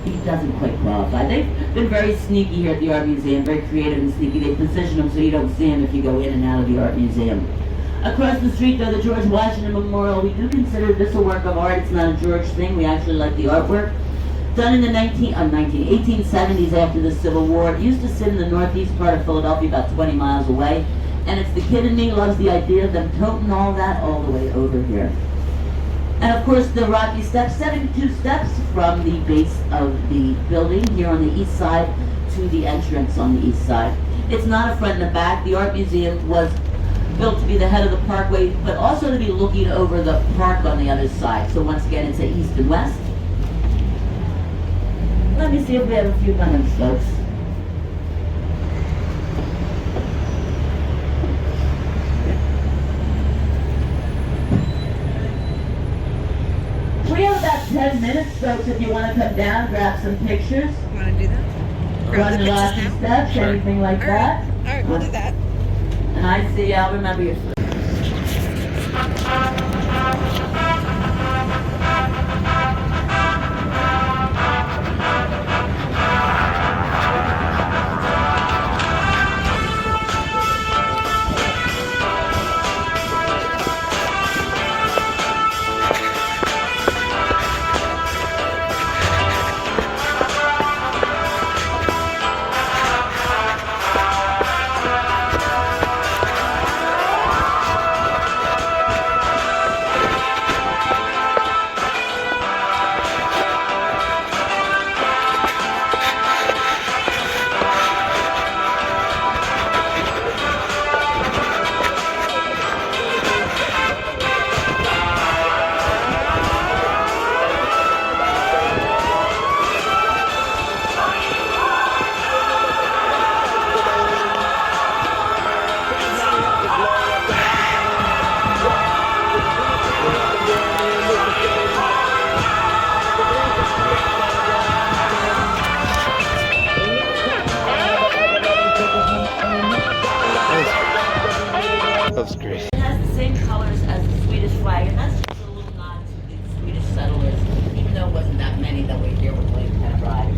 he doesn't quite qualify. They've been very sneaky here at the Art Museum, very creative and sneaky. They position him so you don't see him if you go in and out of the Art Museum. Across the street, though, the George Washington Memorial. We do consider this a work of art. It's not a George thing. We actually like the artwork. Done in the 1870s after the Civil War. It used to sit in the northeast part of Philadelphia, about 20 miles away. And it's the kid in me loves the idea of them toting all that all the way over here. And of course the Rocky Steps, 72 steps from the base of the building here on the east side to the entrance on the east side. It's not a front and a back. The Art Museum was built to be the head of the parkway, but also to be looking over the park on the other side. So once again, it's a east and west. Let me see if we have a few comments, folks. We have about 10 minutes, folks, if you want to come down, grab some pictures, Want to do that? Grab run the the pictures lots now? and steps, Sure. anything like All that. right. All right, we'll do that. And I see, I'll remember your. That was great. It has the same colors as the Swedish flag, and that's just a little nod to the Swedish settlers, even though it wasn't that many that were here when William Penn arrived.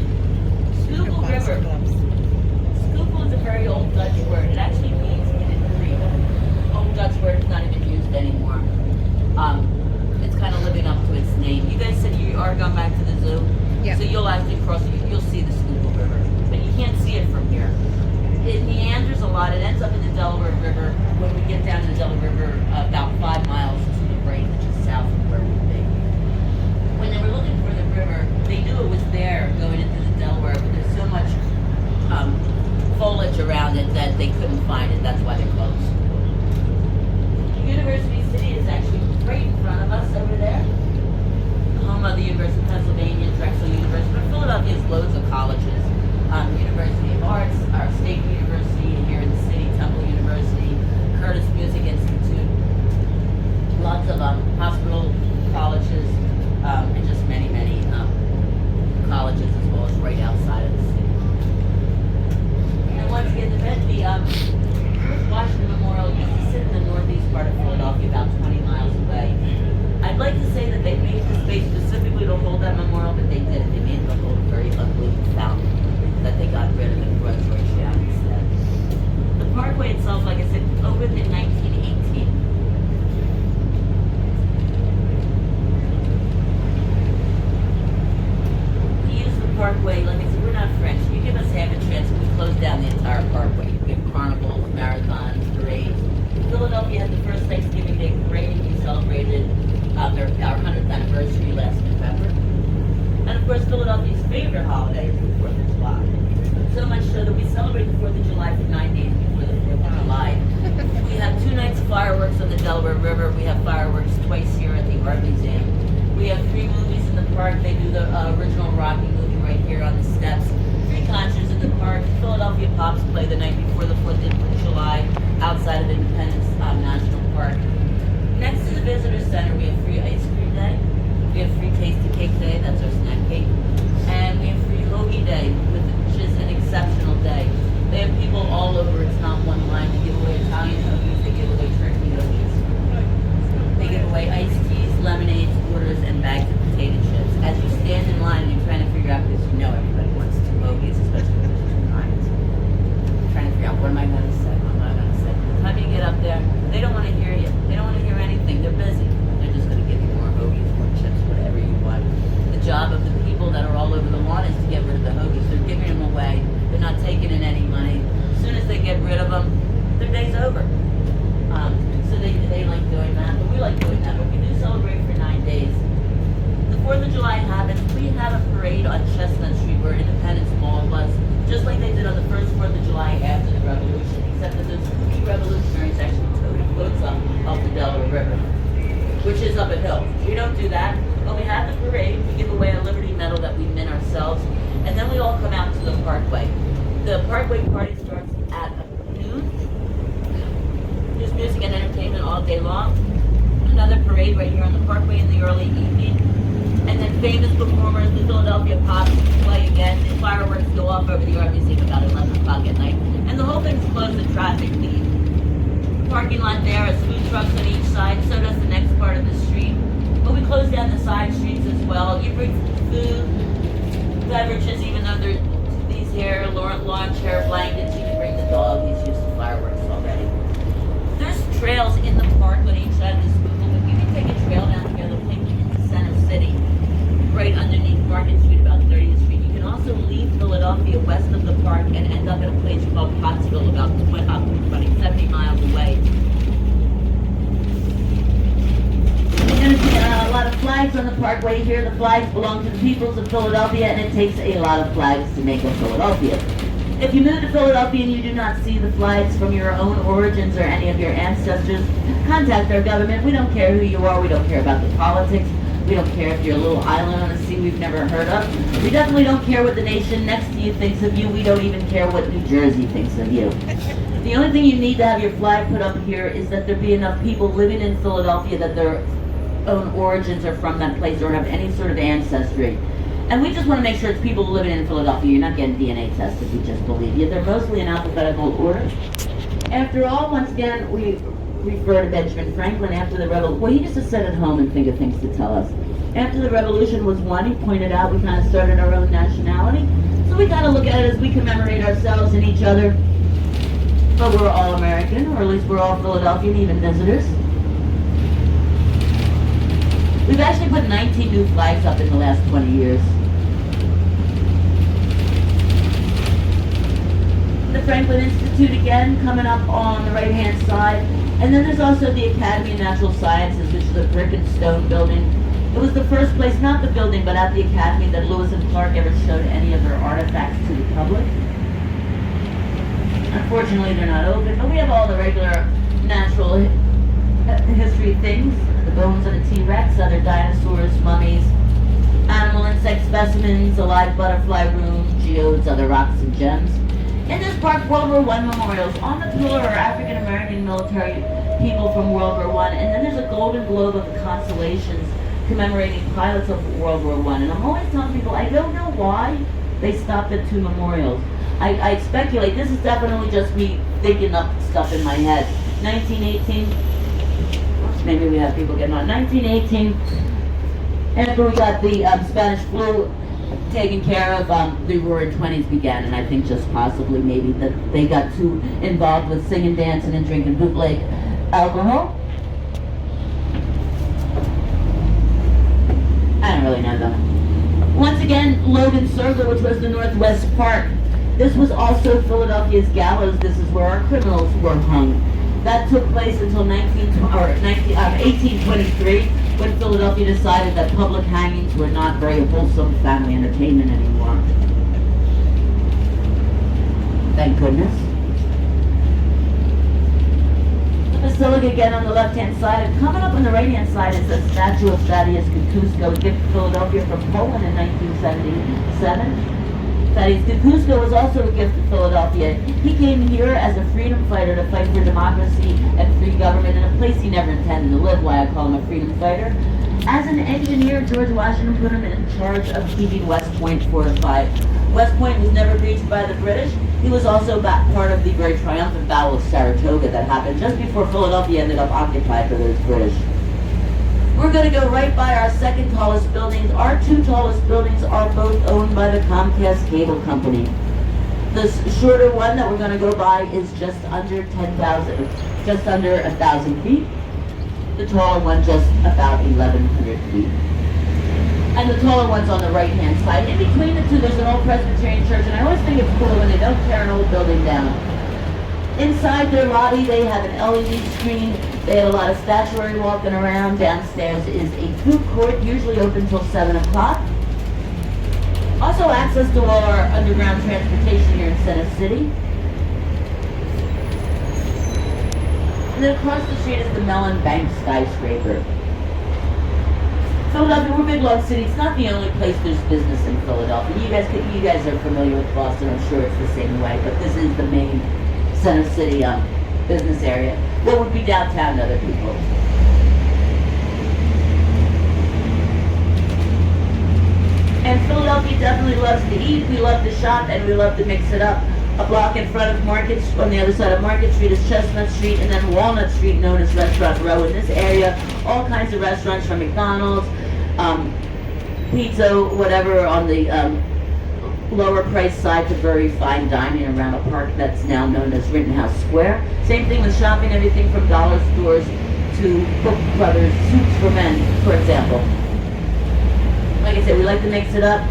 Schuylkill River. Schuylkill is a very old Dutch word. It actually means hidden creek. Old Dutch word is not even used anymore. It's kind of living up to its name. You guys said you are going back to the zoo, Yeah. so you'll actually cross. You'll see the Schuylkill River, but you can't see it from here. It meanders a lot. It ends up in the Delaware River. When we get down to the Delaware River, about 5 miles to the right, which is south of where we've been. When they were looking for the river, they knew it was there going into the Delaware, but there's so much foliage around it that they couldn't find it. That's why they're closed. University City is actually right in front of us over there. Home of the University of Pennsylvania, Drexel University. But Philadelphia has loads of colleges. University of Arts, our state university here in the city, Temple University, Curtis Music Institute, lots of hospital colleges, and just many, many colleges as well as right outside of the city. And once again, the George Washington Memorial used to sit in the northeast part of Philadelphia, about 20 miles away. I'd like to say that they made the space specifically to hold that memorial, but they didn't. They made it to hold a very ugly fountain that they got rid of and brought George down instead. The parkway itself, like I said, opened in 1918. We use the parkway, like I said, we're not French. You give us half a chance and we close down the entire parkway. We have carnivals, marathons, parades. Philadelphia had the first Thanksgiving Day parade. We celebrated our 100th anniversary last November. And of course, Philadelphia's favorite holiday is the 4th of July. So much so that we celebrate the 4th of July for 9 days before the 4th of July. We have 2 nights of fireworks on the Delaware River. We have fireworks twice here at the Art Museum. We have 3 movies in the park. They do the original Rocky movie right here on the steps. 3 concerts in the park. Philadelphia Pops play the night before the 4th of July outside of Independence National Park. Next to the Visitor Center, we have free ice cream day. We have free Tasty Cake Day, that's our snack cake. And we have free Hoagie Day, which is an exceptional day. They have people all over, it's not one line. They give away Italian hoagies, they give away turkey hoagies. They give away iced teas, lemonades, quarters, and bags of potato chips. As you stand in line and you're trying to figure out, because you know everybody wants 2 hoagies, especially if there's 2 kinds. Trying to figure out, what am I going to say? What am I going to say? By the time you get up there, they don't want to hear you. They don't want to hear anything. They're busy. They're just going to give you more hoagies, more chips, whatever you want. The job of the people that are all over the lawn is to get rid of the hoagies. They're giving them away. They're not taking in any money. As soon as they get rid of them, their day's over. So they like doing that, but we like doing that. But we do celebrate for 9 days. The 4th of July happens. We have a parade on Chestnut Street where Independence Mall was, just like they did on the first 4th of July after the Revolution, except that those 3 revolutionaries actually toted floats up the Delaware River, which is up a hill. We don't do that. When we have the parade, we give away a Liberty Medal that we mint ourselves. and then we all come out to the Parkway. The Parkway party starts at noon. There's music and entertainment all day long. Another parade right here on the Parkway in the early evening. And then famous performers, the Philadelphia Pops, play again. The fireworks go off over the Art Museum about 11 o'clock at night. And the whole thing's closed to traffic. The parking lot there has food trucks on each side, so does the next part of the street. But we close down the side streets as well. You bring food, beverages, even though there's these here lawn chair blankets, you can bring the dog. He's used to fireworks already. There's trails in the park on each side of the school. You can take a trail down here that'll take you into Center City, right underneath Market Street, about 30th Street. You can also leave Philadelphia west of the park and end up at a place called Pottsville, about 70 miles away. You're going to see a lot of flags on the Parkway here. The flags belong to the peoples of Philadelphia, and it takes a lot of flags to make a Philadelphia. If you move to Philadelphia and you do not see the flags from your own origins or any of your ancestors, contact our government. We don't care who you are. We don't care about the politics. We don't care if you're a little island on the sea we've never heard of. We definitely don't care what the nation next to you thinks of you. We don't even care what New Jersey thinks of you. The only thing you need to have your flag put up here is that there be enough people living in Philadelphia that their own origins are from that place or have any sort of ancestry. And we just want to make sure it's people living in Philadelphia. You're not getting DNA tested, we just believe you. They're mostly in alphabetical order. After all, once again, we refer to Benjamin Franklin after the revolution. Well, he used to sit at home and think of things to tell us. After the revolution was won, he pointed out we kind of started our own nationality. So we kind of look at it as we commemorate ourselves and each other. But we're all American, or at least we're all Philadelphian, even visitors. We've actually put 19 new flags up in the last 20 years. The Franklin Institute again, coming up on the right-hand side. And then there's also the Academy of Natural Sciences, which is a brick and stone building. It was the first place, not the building, but at the Academy that Lewis and Clark ever showed any of their artifacts to the public. Unfortunately, they're not open, but we have all the regular natural history things. The bones of a T-Rex, other dinosaurs, mummies, animal insect specimens, a live butterfly room, geodes, other rocks and gems. In this park, World War I memorials. On the pillar are African-American military people from World War I, and then there's a golden globe of the constellations commemorating pilots of World War I. And I'm always telling people, I don't know why they stopped at 2 memorials. I speculate, this is definitely just me thinking up stuff in my head. 1918, maybe we have people getting on. 1918, after we got the Spanish flu taken care of, the Roaring 20s began, and I think just possibly maybe that they got too involved with singing, dancing, and drinking bootleg alcohol. I don't really know though. Once again, Logan Circle, which was the Northwest Park. This was also Philadelphia's gallows. This is where our criminals were hung. That took place until 1823, when Philadelphia decided that public hangings were not very wholesome family entertainment anymore. Thank goodness. The Basilica again on the left-hand side, and coming up on the right-hand side is a statue of Thaddeus Kukuczko, a gift to Philadelphia from Poland in 1977. Thaddeus Kukuczko was also a gift to Philadelphia. He came here as a freedom fighter to fight for democracy and free government in a place he never intended to live, why I call him a freedom fighter. As an engineer, George Washington put him in charge of keeping West Point fortified. West Point was never breached by the British. He was also part of the very triumphant Battle of Saratoga that happened just before Philadelphia ended up occupied by those British. We're going to go right by our second tallest buildings. Our 2 tallest buildings are both owned by the Comcast Cable Company. The shorter one that we're going to go by is just under 1,000 feet. The taller one just about 1,100 feet. And the taller one's on the right-hand side. In between the two, there's an old Presbyterian church, and I always think it's cool when they don't tear an old building down. Inside their lobby, they have an LED screen. They have a lot of statuary walking around. Downstairs is a food court, usually open till 7 o'clock. Also access to all our underground transportation here in Center City. And then across the street is the Mellon Bank skyscraper. Philadelphia, we're a big love city. It's not the only place there's business in Philadelphia. You guys are familiar with Boston. I'm sure it's the same way, but this is the main center city business area. What would be downtown to other people? And Philadelphia definitely loves to eat. We love to shop, and we love to mix it up. A block in front of Market, on the other side of Market Street is Chestnut Street, and then Walnut Street, known as Restaurant Row. In this area, all kinds of restaurants from McDonald's, pizza, whatever, on the lower price side to very fine dining around a park that's now known as Rittenhouse Square. Same thing with shopping, everything from dollar stores to Cook Brothers Suits for Men, for example. Like I said, we like to mix it up.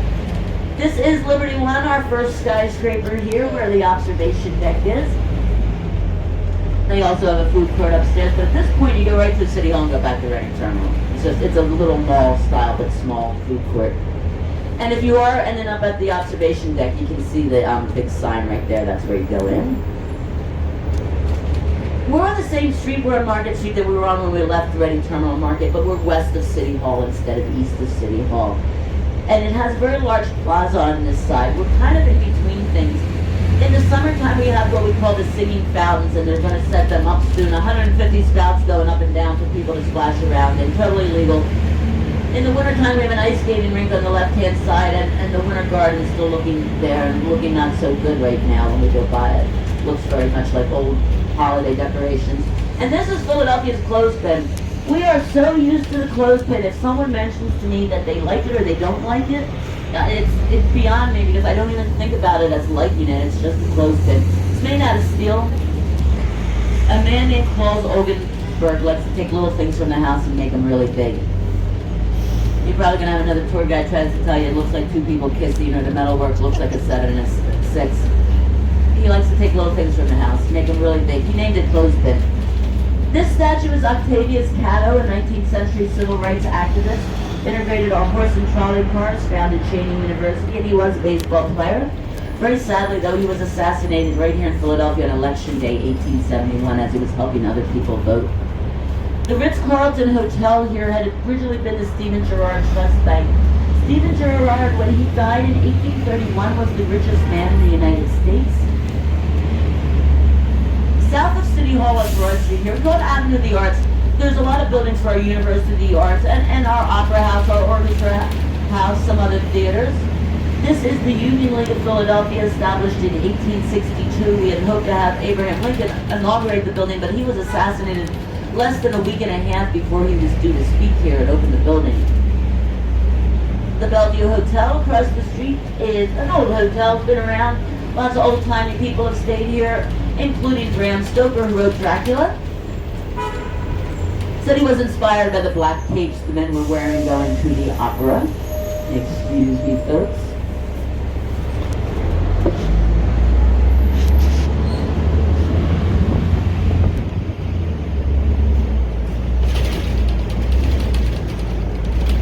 This is Liberty One, our first skyscraper here where the observation deck is. They also have a food court upstairs, but at this point you go right to City Hall and go back to Reading Terminal. It's a little mall style but small food court. And if you are ending up at the observation deck, you can see the big sign right there. That's where you go in. We're on the same street, we're on Market Street that we were on when we left Reading Terminal Market, but we're west of City Hall instead of east of City Hall. And it has a very large plaza on this side. We're kind of in between things. In the summertime, we have what we call the singing fountains, and they're going to set them up soon. 150 spouts going up and down for people to splash around in, totally legal. In the wintertime, we have an ice skating rink on the left-hand side, and the winter garden is still looking there and looking not so good right now when we go by it. Looks very much like old holiday decorations. And this is Philadelphia's clothespin. We are so used to the clothespin. If someone mentions to me that they like it or they don't like it, it's beyond me because I don't even think about it as liking it. It's just a clothespin. It's made out of steel. A man named Claus Ogenberg likes to take little things from the house and make them really big. You're probably going to have another tour guide tries to tell you it looks like two people kissing or the metalwork looks like a 7 and a 6. He likes to take little things from the house, make them really big. He named it Clothespin. This statue is Octavius Catto, a 19th century civil rights activist, integrated our horse and trolley cars, founded Cheyney University, and he was a baseball player. Very sadly, though, he was assassinated right here in Philadelphia on Election Day, 1871, as he was helping other people vote. The Ritz-Carlton Hotel here had originally been the Stephen Girard Trust Bank. Stephen Girard, when he died in 1831, was the richest man in the United States. South of City Hall on Broad Street here, we call it Avenue of the Arts. There's a lot of buildings for our University of the Arts and our Opera House, our Orchestra House, some other theaters. This is the Union League of Philadelphia, established in 1862. We had hoped to have Abraham Lincoln inaugurate the building, but he was assassinated less than a week and a half before he was due to speak here and open the building. The Bellevue Hotel across the street is an old hotel, it's been around. Lots of old-timey people have stayed here, including Bram Stoker, who wrote Dracula. Said he was inspired by the black capes the men were wearing going to the opera. Excuse me, folks.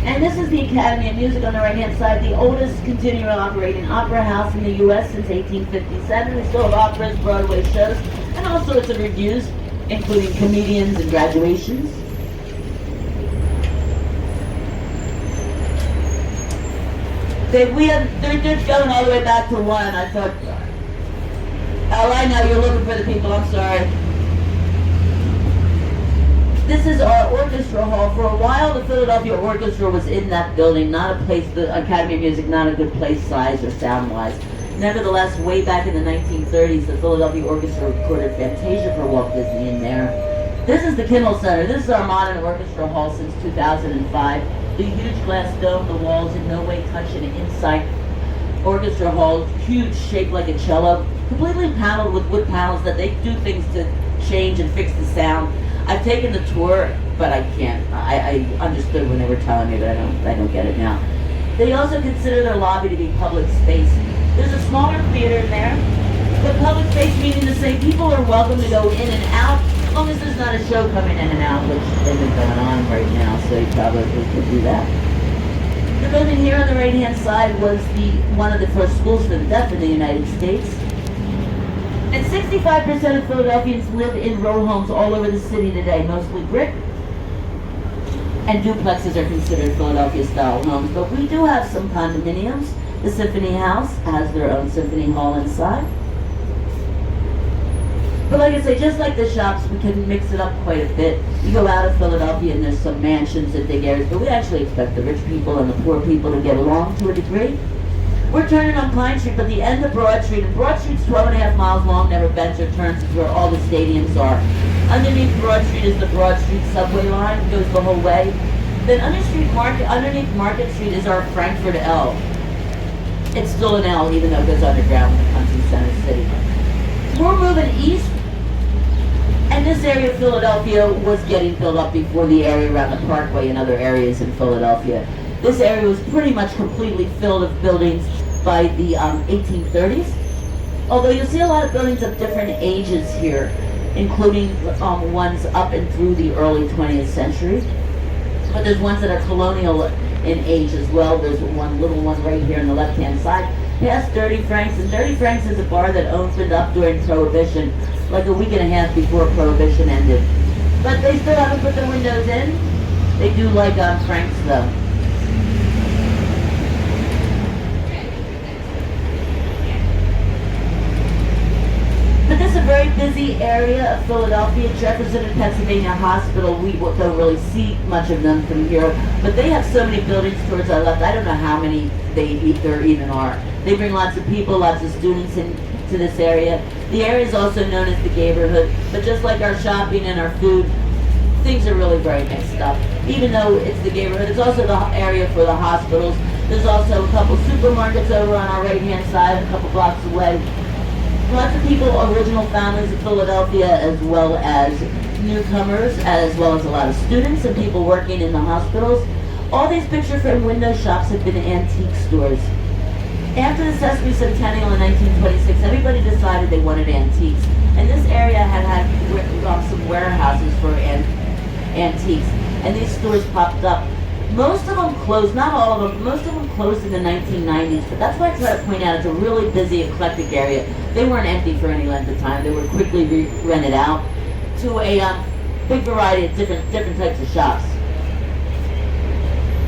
And this is the Academy of Music on the right-hand side, the oldest continuing operating opera house in the U.S. since 1857. We still have operas, Broadway shows, and all sorts of reviews, including comedians and graduations. They're just going all the way back to 1. I thought, oh, I know, you're looking for the people, I'm sorry. This is our orchestra hall. For a while, the Philadelphia Orchestra was in that building, not a place, the Academy of Music, not a good place size or sound-wise. Nevertheless, way back in the 1930s, the Philadelphia Orchestra recorded Fantasia for Walt Disney in there. This is the Kimmel Center. This is our modern orchestra hall since 2005. The huge glass dome, the walls in no way touch an inside orchestra hall, huge, shaped like a cello, completely paneled with wood panels that they do things to change and fix the sound. I've taken the tour, but I can't. I understood when they were telling me, but I don't get it now. They also consider their lobby to be public space. There's a smaller theater in there, but public space meaning to say people are welcome to go in and out, as long as there's not a show coming in and out, which isn't going on right now, so you probably could do that. The building here on the right-hand side was one of the first schools for the deaf in the United States. And 65% of Philadelphians live in row homes all over the city today, mostly brick. and duplexes are considered Philadelphia-style homes. But we do have some condominiums. The Symphony House has their own symphony hall inside. But like I say, just like the shops, we can mix it up quite a bit. You go out of Philadelphia and there's some mansions and big areas, but we actually expect the rich people and the poor people to get along to a degree. We're turning on Pine Street, but the end of Broad Street, and Broad Street's 12.5 miles long, never bends or turns. It's where all the stadiums are. Underneath Broad Street is the Broad Street subway line, it goes the whole way. Then underneath Market Street is our Frankfurt L. It's still an L, even though it goes underground when it comes to Center City. We're moving east, and this area of Philadelphia was getting built up before the area around the Parkway and other areas in Philadelphia. This area was pretty much completely filled with buildings by the 1830s. Although you'll see a lot of buildings of different ages here, including ones up and through the early 20th century. But there's ones that are colonial in age as well. There's one little one right here on the left-hand side, past Dirty Frank's. And Dirty Frank's is a bar that opened up during Prohibition, like a week and a half before Prohibition ended. But they still haven't put the windows in. They do like Frank's though. But this is a very busy area of Philadelphia. Jefferson and Pennsylvania Hospital, we don't really see much of them from here, but they have so many buildings towards our left. I don't know how many there even are. They bring lots of people, lots of students into this area. The area is also known as the neighborhood, but just like our shopping and our food, things are really very mixed up. Even though it's the neighborhood, it's also the area for the hospitals. There's also a couple supermarkets over on our right-hand side, a couple blocks away. Lots of people, original families of Philadelphia, as well as newcomers, as well as a lot of students and people working in the hospitals. All these picture frame window shops have been antique stores. After the Sesame Centennial in 1926, everybody decided they wanted antiques. And this area had some warehouses for antiques. And these stores popped up. Most of them closed, not all of them, most of them closed in the 1990s, but that's why I try to point out it's a really busy, eclectic area. They weren't empty for any length of time. They were quickly rented out to a big variety of different types of shops.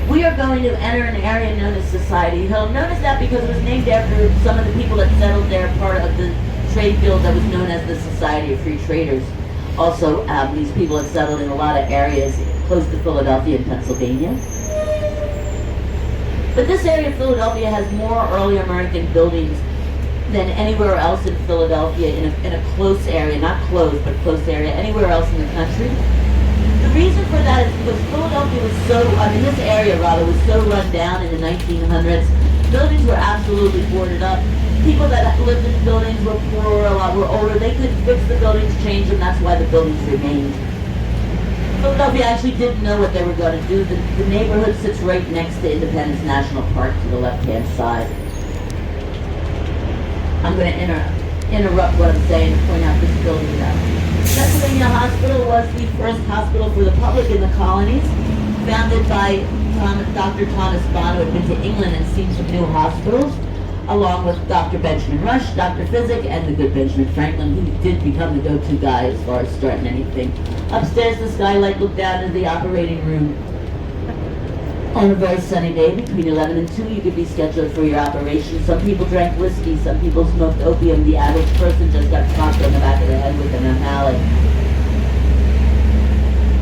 We are going to enter an area known as Society Hill. Notice that because it was named after some of the people that settled there, part of the trade guild that was known as the Society of Free Traders. Also, these people have settled in a lot of areas close to Philadelphia and Pennsylvania. But this area of Philadelphia has more early American buildings than anywhere else in Philadelphia in a close area, not closed, but close area, anywhere else in the country. The reason for that is because Philadelphia was this area rather, was so run down in the 1900s. Buildings were absolutely boarded up. People that lived in the buildings were poorer, a lot were older. They couldn't fix the buildings, change them, that's why the buildings remained. Philadelphia actually didn't know what they were going to do. The neighborhood sits right next to Independence National Park to the left-hand side. I'm going to interrupt what I'm saying and point out this building now. Pennsylvania Hospital was the first hospital for the public in the colonies, founded by Dr. Thomas Bond, who had been to England and seen some new hospitals, along with Dr. Benjamin Rush, Dr. Physic, and the good Benjamin Franklin, who did become the go-to guy as far as starting anything. Upstairs, the skylight looked down into the operating room. On a very sunny day, between 11 and 2, you could be scheduled for your operation. Some people drank whiskey, some people smoked opium. The average person just got clocked on the back of the head with an mallet.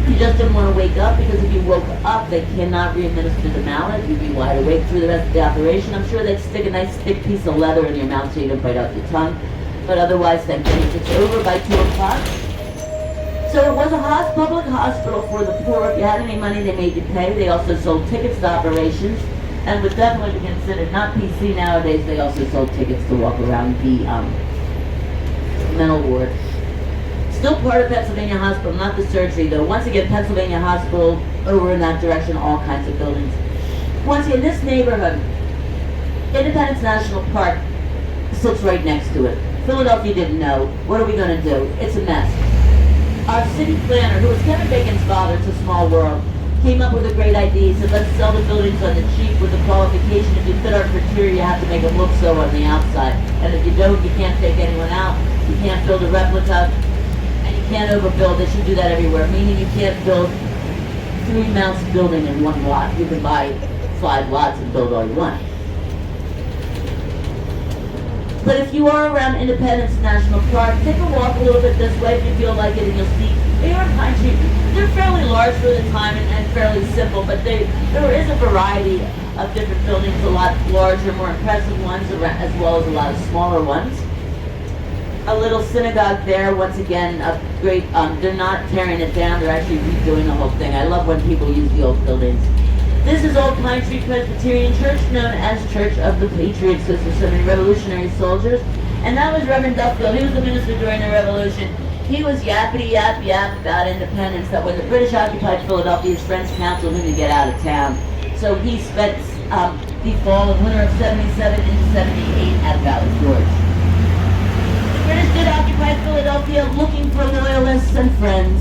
You just didn't want to wake up, because if you woke up, they cannot re-administer the mallet. You'd be wide awake through the rest of the operation. I'm sure they'd stick a nice thick piece of leather in your mouth so you don't bite out your tongue. But otherwise, thank goodness it's over by 2 o'clock. So it was a public hospital for the poor. If you had any money, they made you pay. They also sold tickets to operations, and would definitely be considered not PC nowadays. They also sold tickets to walk around the mental ward. Still part of Pennsylvania Hospital, not the surgery though. Once again, Pennsylvania Hospital, over in that direction, all kinds of buildings. Once again, this neighborhood, Independence National Park, sits right next to it. Philadelphia didn't know. What are we going to do? It's a mess. Our city planner, who was Kevin Bacon's father, It's a Small World, came up with a great idea. He said, let's sell the buildings on the cheap with the qualification. If you fit our criteria, you have to make them look so on the outside. And if you don't, you can't take anyone out. You can't build a replica. And you can't overbuild. They should do that everywhere. Meaning you can't build 3 mounts building in one lot. You can buy 5 lots and build all you want. But if you are around Independence National Park, take a walk a little bit this way if you feel like it, and you'll see they are pine trees. They're fairly large for the time and fairly simple, but there is a variety of different buildings, a lot larger, more impressive ones, as well as a lot of smaller ones. A little synagogue there, once again, a great, they're not tearing it down, they're actually redoing the whole thing. I love when people use the old buildings. This is Old Pine Tree Presbyterian Church, known as Church of the Patriots, because there's so many Revolutionary soldiers. And that was Reverend Duffield. He was the minister during the Revolution. He was yappity yap about independence, that when the British occupied Philadelphia, his friends counseled him to get out of town. So he spent the fall and winter of 77 into 78 at Valley Forge. The British did occupy Philadelphia looking for loyalists and friends,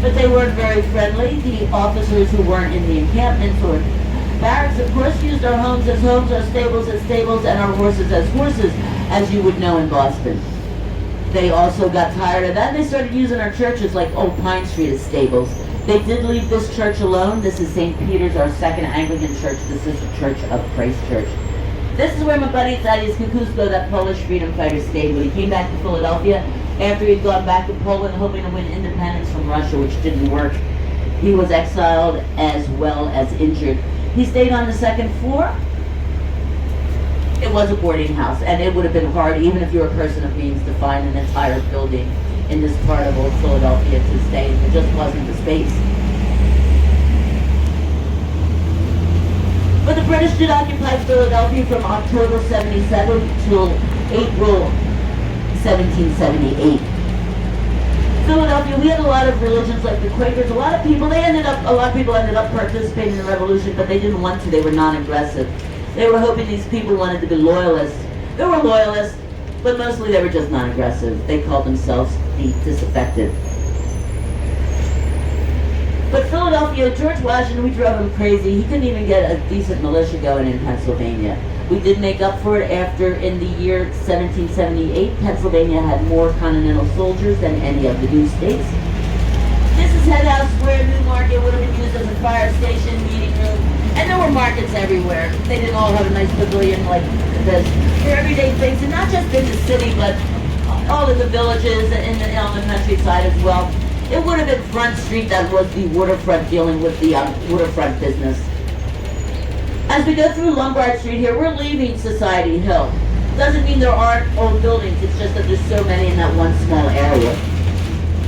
but they weren't very friendly. The officers who weren't in the encampments or barracks, of course, used our homes as homes, our stables as stables, and our horses as horses, as you would know in Boston. They also got tired of that. They started using our churches like Old Pine Street as stables. They did leave this church alone. This is St. Peter's, our second Anglican church, the sister church of Christ Church. This is where my buddy Thaddeus Kukusko, that Polish freedom fighter, stayed when he came back to Philadelphia after he'd gone back to Poland hoping to win independence from Russia, which didn't work. He was exiled as well as injured. He stayed on the second floor. It was a boarding house, and it would have been hard, even if you're a person of means, to find an entire building in this part of old Philadelphia to stay in. There just wasn't the space. But the British did occupy Philadelphia from October 77 till April 1778. Philadelphia, we had a lot of religions like the Quakers. A lot of people ended up participating in the revolution, but they didn't want to. They were non-aggressive. They were hoping these people wanted to be loyalists. They were loyalists, but mostly they were just non-aggressive. They called themselves the disaffected. But Philadelphia, George Washington, we drove him crazy. He couldn't even get a decent militia going in Pennsylvania. We did make up for it after, in the year 1778, Pennsylvania had more continental soldiers than any of the new states. This is Head House Square, New Market, would have been used as a fire station, meeting room, and there were markets everywhere. They didn't all have a nice pavilion like this. For everyday things, and not just in the city, but all of the villages and on the countryside as well. It would have been Front Street that was the waterfront, dealing with the waterfront business. As we go through Lombard Street here, we're leaving Society Hill. Doesn't mean there aren't old buildings, it's just that there's so many in that one small area.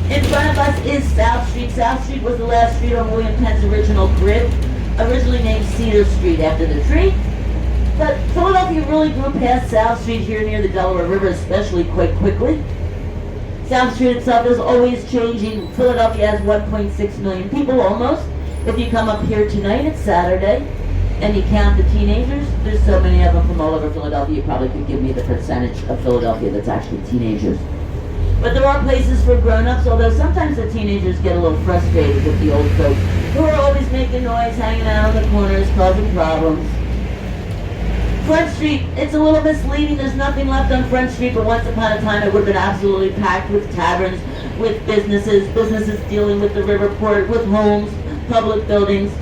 In front of us is South Street. South Street was the last street on William Penn's original grid, originally named Cedar Street after the tree. But Philadelphia really grew past South Street here near the Delaware River, especially quite quickly. South Street itself is always changing. Philadelphia has 1.6 million people almost. If you come up here tonight, it's Saturday, and you count the teenagers, there's so many of them from all over Philadelphia, you probably could give me the percentage of Philadelphia that's actually teenagers. But there are places for grown-ups, although sometimes the teenagers get a little frustrated with the old folks who are always making noise, hanging out on the corners, causing problems. Front Street, it's a little misleading. There's nothing left on Front Street, but once upon a time it would have been absolutely packed with taverns, with businesses dealing with the river port, with homes, public buildings.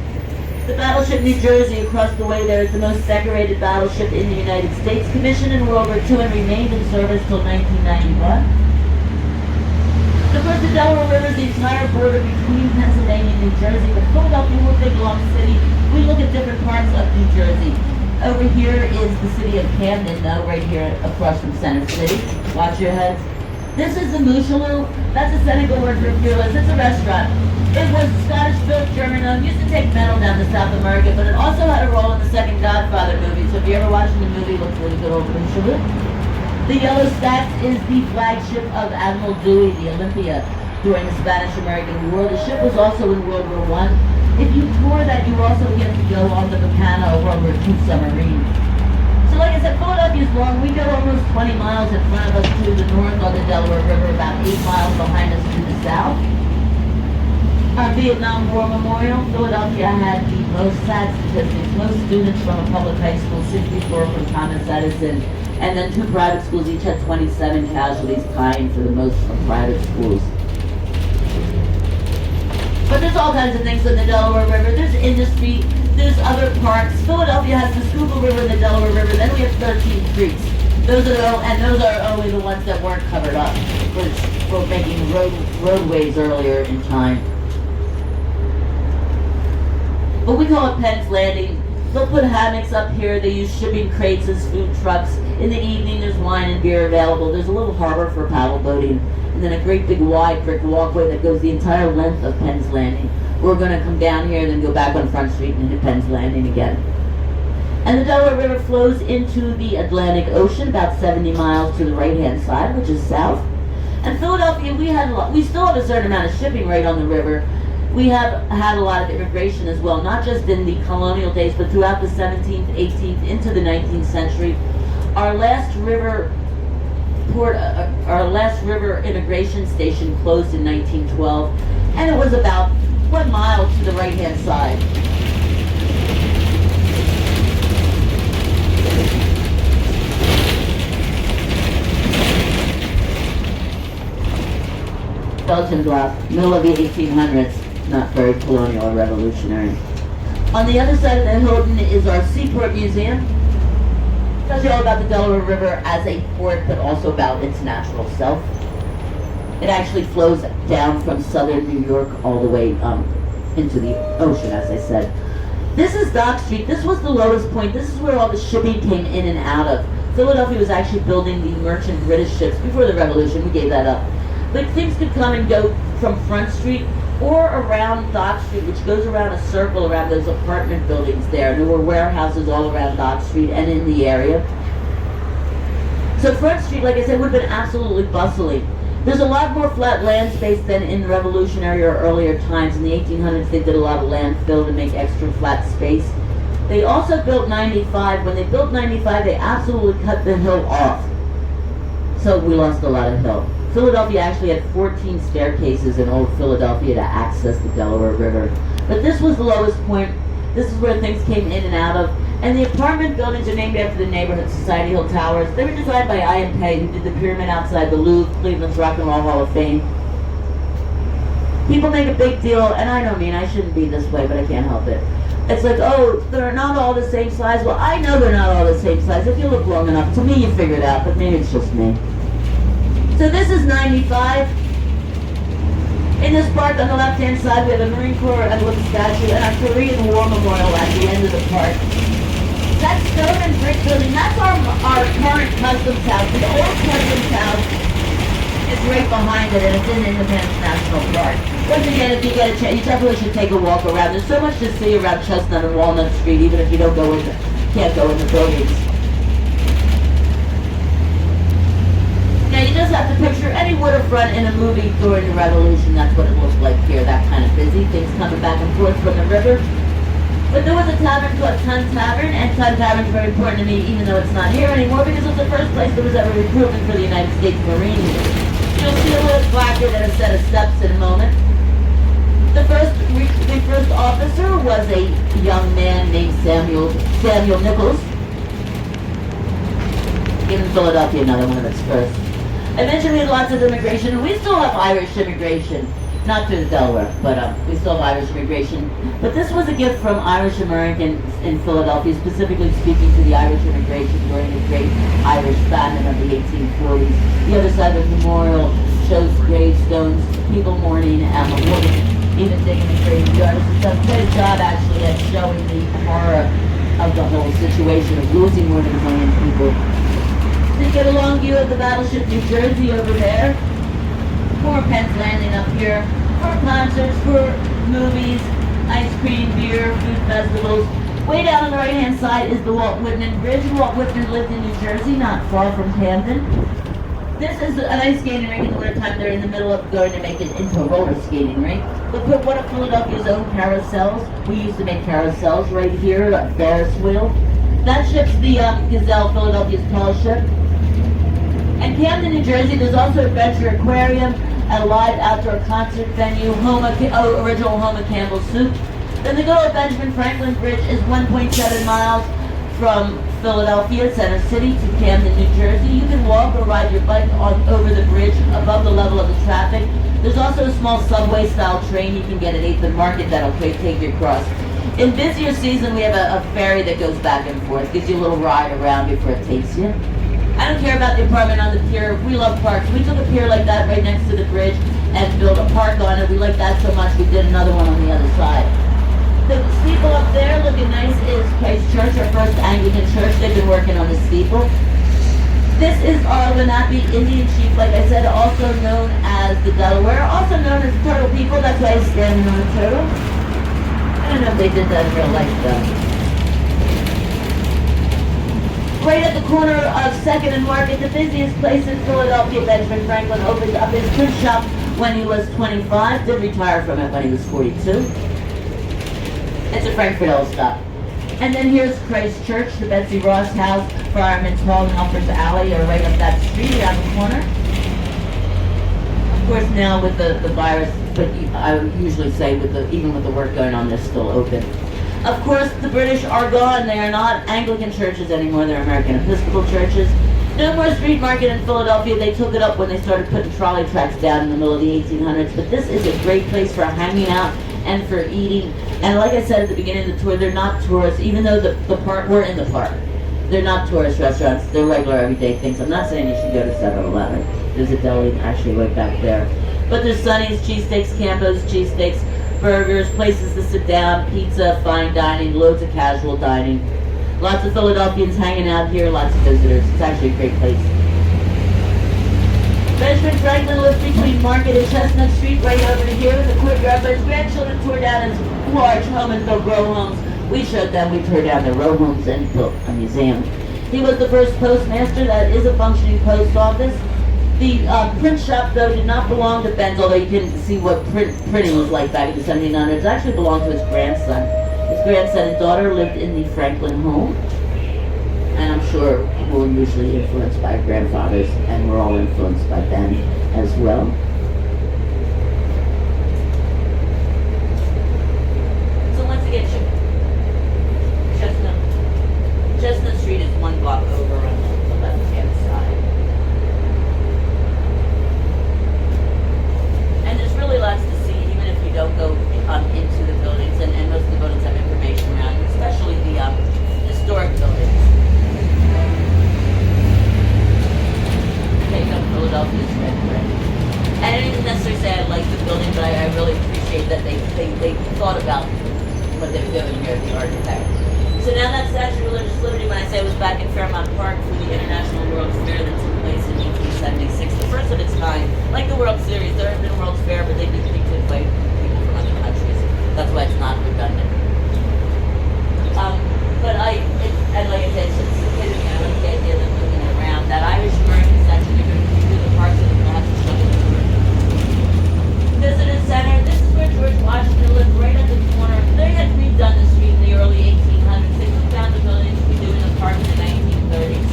The battleship New Jersey across the way there is the most decorated battleship in the United States, commissioned in World War II and remained in service till 1991. Of course, the Delaware River is the entire border between Pennsylvania and New Jersey, but Philadelphia, we're a big long city. We look at different parts of New Jersey. Over here is the city of Camden, though, right here across from Center City. Watch your heads. This is the Mouchalou. That's a Senegal word for fearless. It's a restaurant. It was Scottish-built, German-owned, used to take metal down to South America, but it also had a role in the second Godfather movie. So if you're ever watching the movie, it looks really good over Mouchalou. The Yellow Stacks is the flagship of Admiral Dewey, the Olympia, during the Spanish-American War. The ship was also in World War I. If you tour that, you also get to go on the Buchanan World War II submarine. So like I said, Philadelphia is long. We go almost 20 miles in front of us to the north on the Delaware River, about 8 miles behind us to the south. Our Vietnam War Memorial, Philadelphia had the most sad statistics. Most students from a public high school, 64 from Thomas Edison, and then 2 private schools, each had 27 casualties, tying for the most from private schools. But there's all kinds of things in the Delaware River. There's industry, there's other parks. Philadelphia has the Schuylkill River and the Delaware River. Then we have 13 creeks. Those are only the ones that weren't covered up for making roadways earlier in time. But we call it Penn's Landing. They'll put hammocks up here. They use shipping crates as food trucks. In the evening, there's wine and beer available. There's a little harbor for paddle boating. And then a great big wide brick walkway that goes the entire length of Penn's Landing. We're going to come down here and then go back on Front Street and hit Penn's Landing again. And the Delaware River flows into the Atlantic Ocean about 70 miles to the right-hand side, which is south. And Philadelphia, we still have a certain amount of shipping right on the river. We have had a lot of immigration as well, not just in the colonial days, but throughout the 17th, 18th, into the 19th century. Our last river immigration station closed in 1912, and it was about 1 mile to the right-hand side. Belgian block, middle of the 1800s, not very colonial or revolutionary. On the other side of the Houghton is our Seaport Museum. It tells you all about the Delaware River as a port, but also about its natural self. It actually flows down from southern New York all the way into the ocean, as I said. This is Dock Street. This was the lowest point. This is where all the shipping came in and out of. Philadelphia was actually building the merchant British ships before the Revolution. We gave that up. But things could come and go from Front Street or around Dock Street, which goes around a circle around those apartment buildings there. And there were warehouses all around Dock Street and in the area. So Front Street, like I said, would have been absolutely bustling. There's a lot more flat land space than in revolutionary or earlier times. In the 1800s, they did a lot of landfill to make extra flat space. They also built 95. When they built 95, they absolutely cut the hill off. So we lost a lot of hill. Philadelphia actually had 14 staircases in old Philadelphia to access the Delaware River. But this was the lowest point. This is where things came in and out of. And the apartment buildings are named after the neighborhood, Society Hill Towers. They were designed by I.M. Pei, who did the pyramid outside the Louvre, Cleveland's Rock and Roll Hall of Fame. People make a big deal, and I don't mean I shouldn't be this way, but I can't help it. It's like, oh, they're not all the same size. Well, I know they're not all the same size. If you look long enough, to me you figure it out, but maybe it's just me. So this is 95. In this park on the left-hand side, we have a Marine Corps emblem statue and our Korean War Memorial at the end of the park. That stone and brick building, that's our current customs house. The old customs house is right behind it, and it's in Independence National Park. Once again, if you get a chance, you definitely should take a walk around. There's so much to see around Chestnut and Walnut Street, even if you can't go in the buildings. Now you just have to picture any waterfront in a movie during the Revolution. That's what it looks like here, that kind of busy, things coming back and forth from the river. But there was a tavern called Tun Tavern, and Tun Tavern is very important to me, even though it's not here anymore, because it was the first place there was ever recruitment for the United States Marines. You'll see a little placard and a set of steps in a moment. The first officer was a young man named Samuel Nichols. Given Philadelphia another one of its first. I mentioned we had lots of immigration, and we still have Irish immigration. Not through the Delaware, but we still have Irish immigration. But this was a gift from Irish Americans in Philadelphia, specifically speaking to the Irish immigration during the Great Irish Famine of the 1840s. The other side of the memorial shows gravestones, people mourning, and a woman even digging the graveyard. It's done quite a job, actually, at showing the horror of the whole situation of losing more than 1 million people. So you get a long view of the battleship New Jersey over there. For Penn's Landing up here. For concerts, for movies, ice cream, beer, food festivals. Way down on the right-hand side is the Walt Whitman Bridge. Walt Whitman lived in New Jersey, not far from Camden. This is an ice skating rink in the wintertime. They're in the middle of going to make it into a roller skating rink. We put one of Philadelphia's own carousels. We used to make carousels right here, a Ferris wheel. That ship's the Gazelle, Philadelphia's tall ship. In Camden, New Jersey, there's also Adventure Aquarium, a live outdoor concert venue, original Homa Campbell Soup. Then the good old Benjamin Franklin Bridge is 1.7 miles from Philadelphia, Center City, to Camden, New Jersey. You can walk or ride your bike over the bridge above the level of the traffic. There's also a small subway style train you can get at 8th and Market that'll take you across. In busier season, we have a ferry that goes back and forth, gives you a little ride around before it takes you. I don't care about the apartment on the pier. We love parks. We took a pier like that right next to the bridge and built a park on it. We like that so much we did another one on the other side. The steeple up there looking nice is Christ Church, our first Anglican church. They've been working on the steeple. This is our Lenape Indian chief, like I said, also known as the Delaware, also known as Turtle People. That's why he's standing on a turtle. I don't know if they did that in real life though. Right at the corner of 2nd and Market, the busiest place in Philadelphia, Benjamin Franklin opened up his print shop when he was 25, did retire from it when he was 42. It's a Frankfurt Old stop. And then here's Christ Church, the Betsy Ross House, Fireman's Hall, and Helper's Alley are right up that street around the corner. Of course now with the virus, but I would usually say even with the work going on, they're still open. Of course, the British are gone. They are not Anglican churches anymore. They're American Episcopal churches. No more street market in Philadelphia. They took it up when they started putting trolley tracks down in the middle of the 1800s. But this is a great place for hanging out and for eating. And like I said at the beginning of the tour, they're not tourists. Even though the park, we're in the park. They're not tourist restaurants. They're regular everyday things. I'm not saying you should go to 7-Eleven. There's a deli actually right back there. But there's Sonny's, cheesesteaks, Campos, cheesesteaks, burgers, places to sit down, pizza, fine dining, loads of casual dining. Lots of Philadelphians hanging out here, lots of visitors. It's actually a great place. Benjamin Franklin lived between Market and Chestnut Street, right over here in the courtyard, but his grandchildren tore down his large home and built row homes. We showed them, we tore down their row homes and built a museum. He was the first postmaster. That is a functioning post office. The print shop, though, did not belong to Ben's, although you can see what printing was like back in the 1700s. It actually belonged to his grandson. His grandson and daughter lived in the Franklin home. And I'm sure we're usually influenced by grandfathers, and we're all influenced by Ben as well. So once again, Chestnut Street is one block over on the left-hand side. And there's really lots to see, even if you don't go into the buildings, and most of the buildings have information around you, especially the historic buildings. Take up Philadelphia's red brick. And I didn't necessarily say I like the building, but I really appreciate that they thought about what they were doing here, the architect. So now that's Statue of Religious Liberty. When I say I was back in Fairmount Park for the International World's Fair that took place in 1876, the first of its kind. Like the World Series, there have been World's Fair, but they've been picked by people from other countries. That's why it's not redundant. But and like I said, it's kidding me. I like the idea of them moving it around. That Irish American section, you're going to do the parks of the past and show the Visitor Center. This is where George Washington lived, right at the corner. They had redone the street in the early 1800s. They took down the buildings to be doing the park in the 1930s.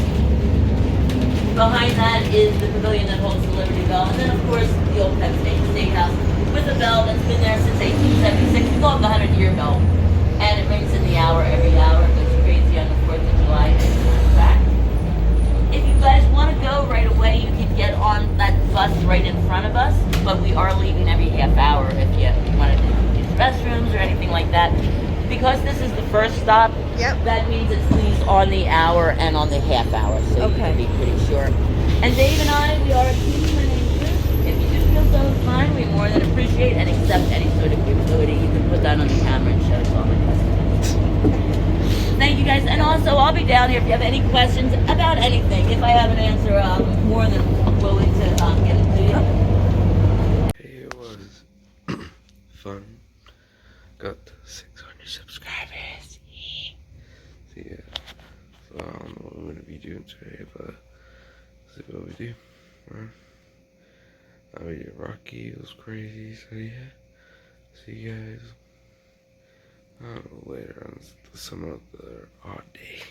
Behind that is the pavilion that holds the Liberty Bell, and then of course the old Penn State House with a bell that's been there since 1876. We call it the 100-year bell, and it rings in the hour every hour. It goes crazy on the 4th of July. In fact, if you guys want to go right away, you can get on that bus right in front of us, but we are leaving every half hour if you want to use restrooms or anything like that. Because this is the first stop, Yep. that means it leaves on the hour and on the half hour, so you can be pretty sure. And Dave and I, we are a team. My name's Liz. If you do feel so inclined, we more than appreciate and accept any sort of gratuity. You can put that on the camera and show it to all my customers. Thank you guys, and also I'll be down here if you have any questions about anything. If I have an answer, I'm more than willing to get it to you. Hey, it was fun. Got 600 subscribers. So yeah, so I don't know what we're gonna be doing today, but let's see what we do. I mean, Rocky, it was crazy. So yeah, see you guys. I don't know, later on some other odd day.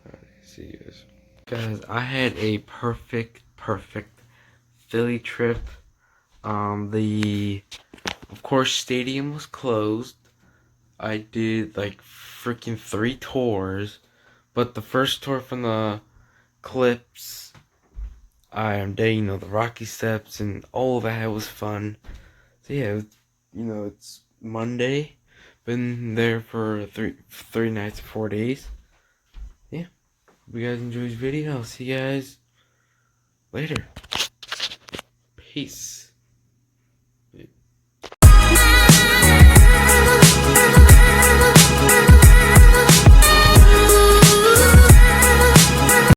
Alright, see you guys. Guys, I had a perfect Philly trip. Of course, stadium was closed. I did like freaking 3 tours, but the first tour from the Clips, I'm day, the Rocky Steps and all that was fun. So yeah, it's Monday. Been there for three nights, 4 days. Yeah. Hope you guys enjoyed this video. I'll see you guys later. Peace.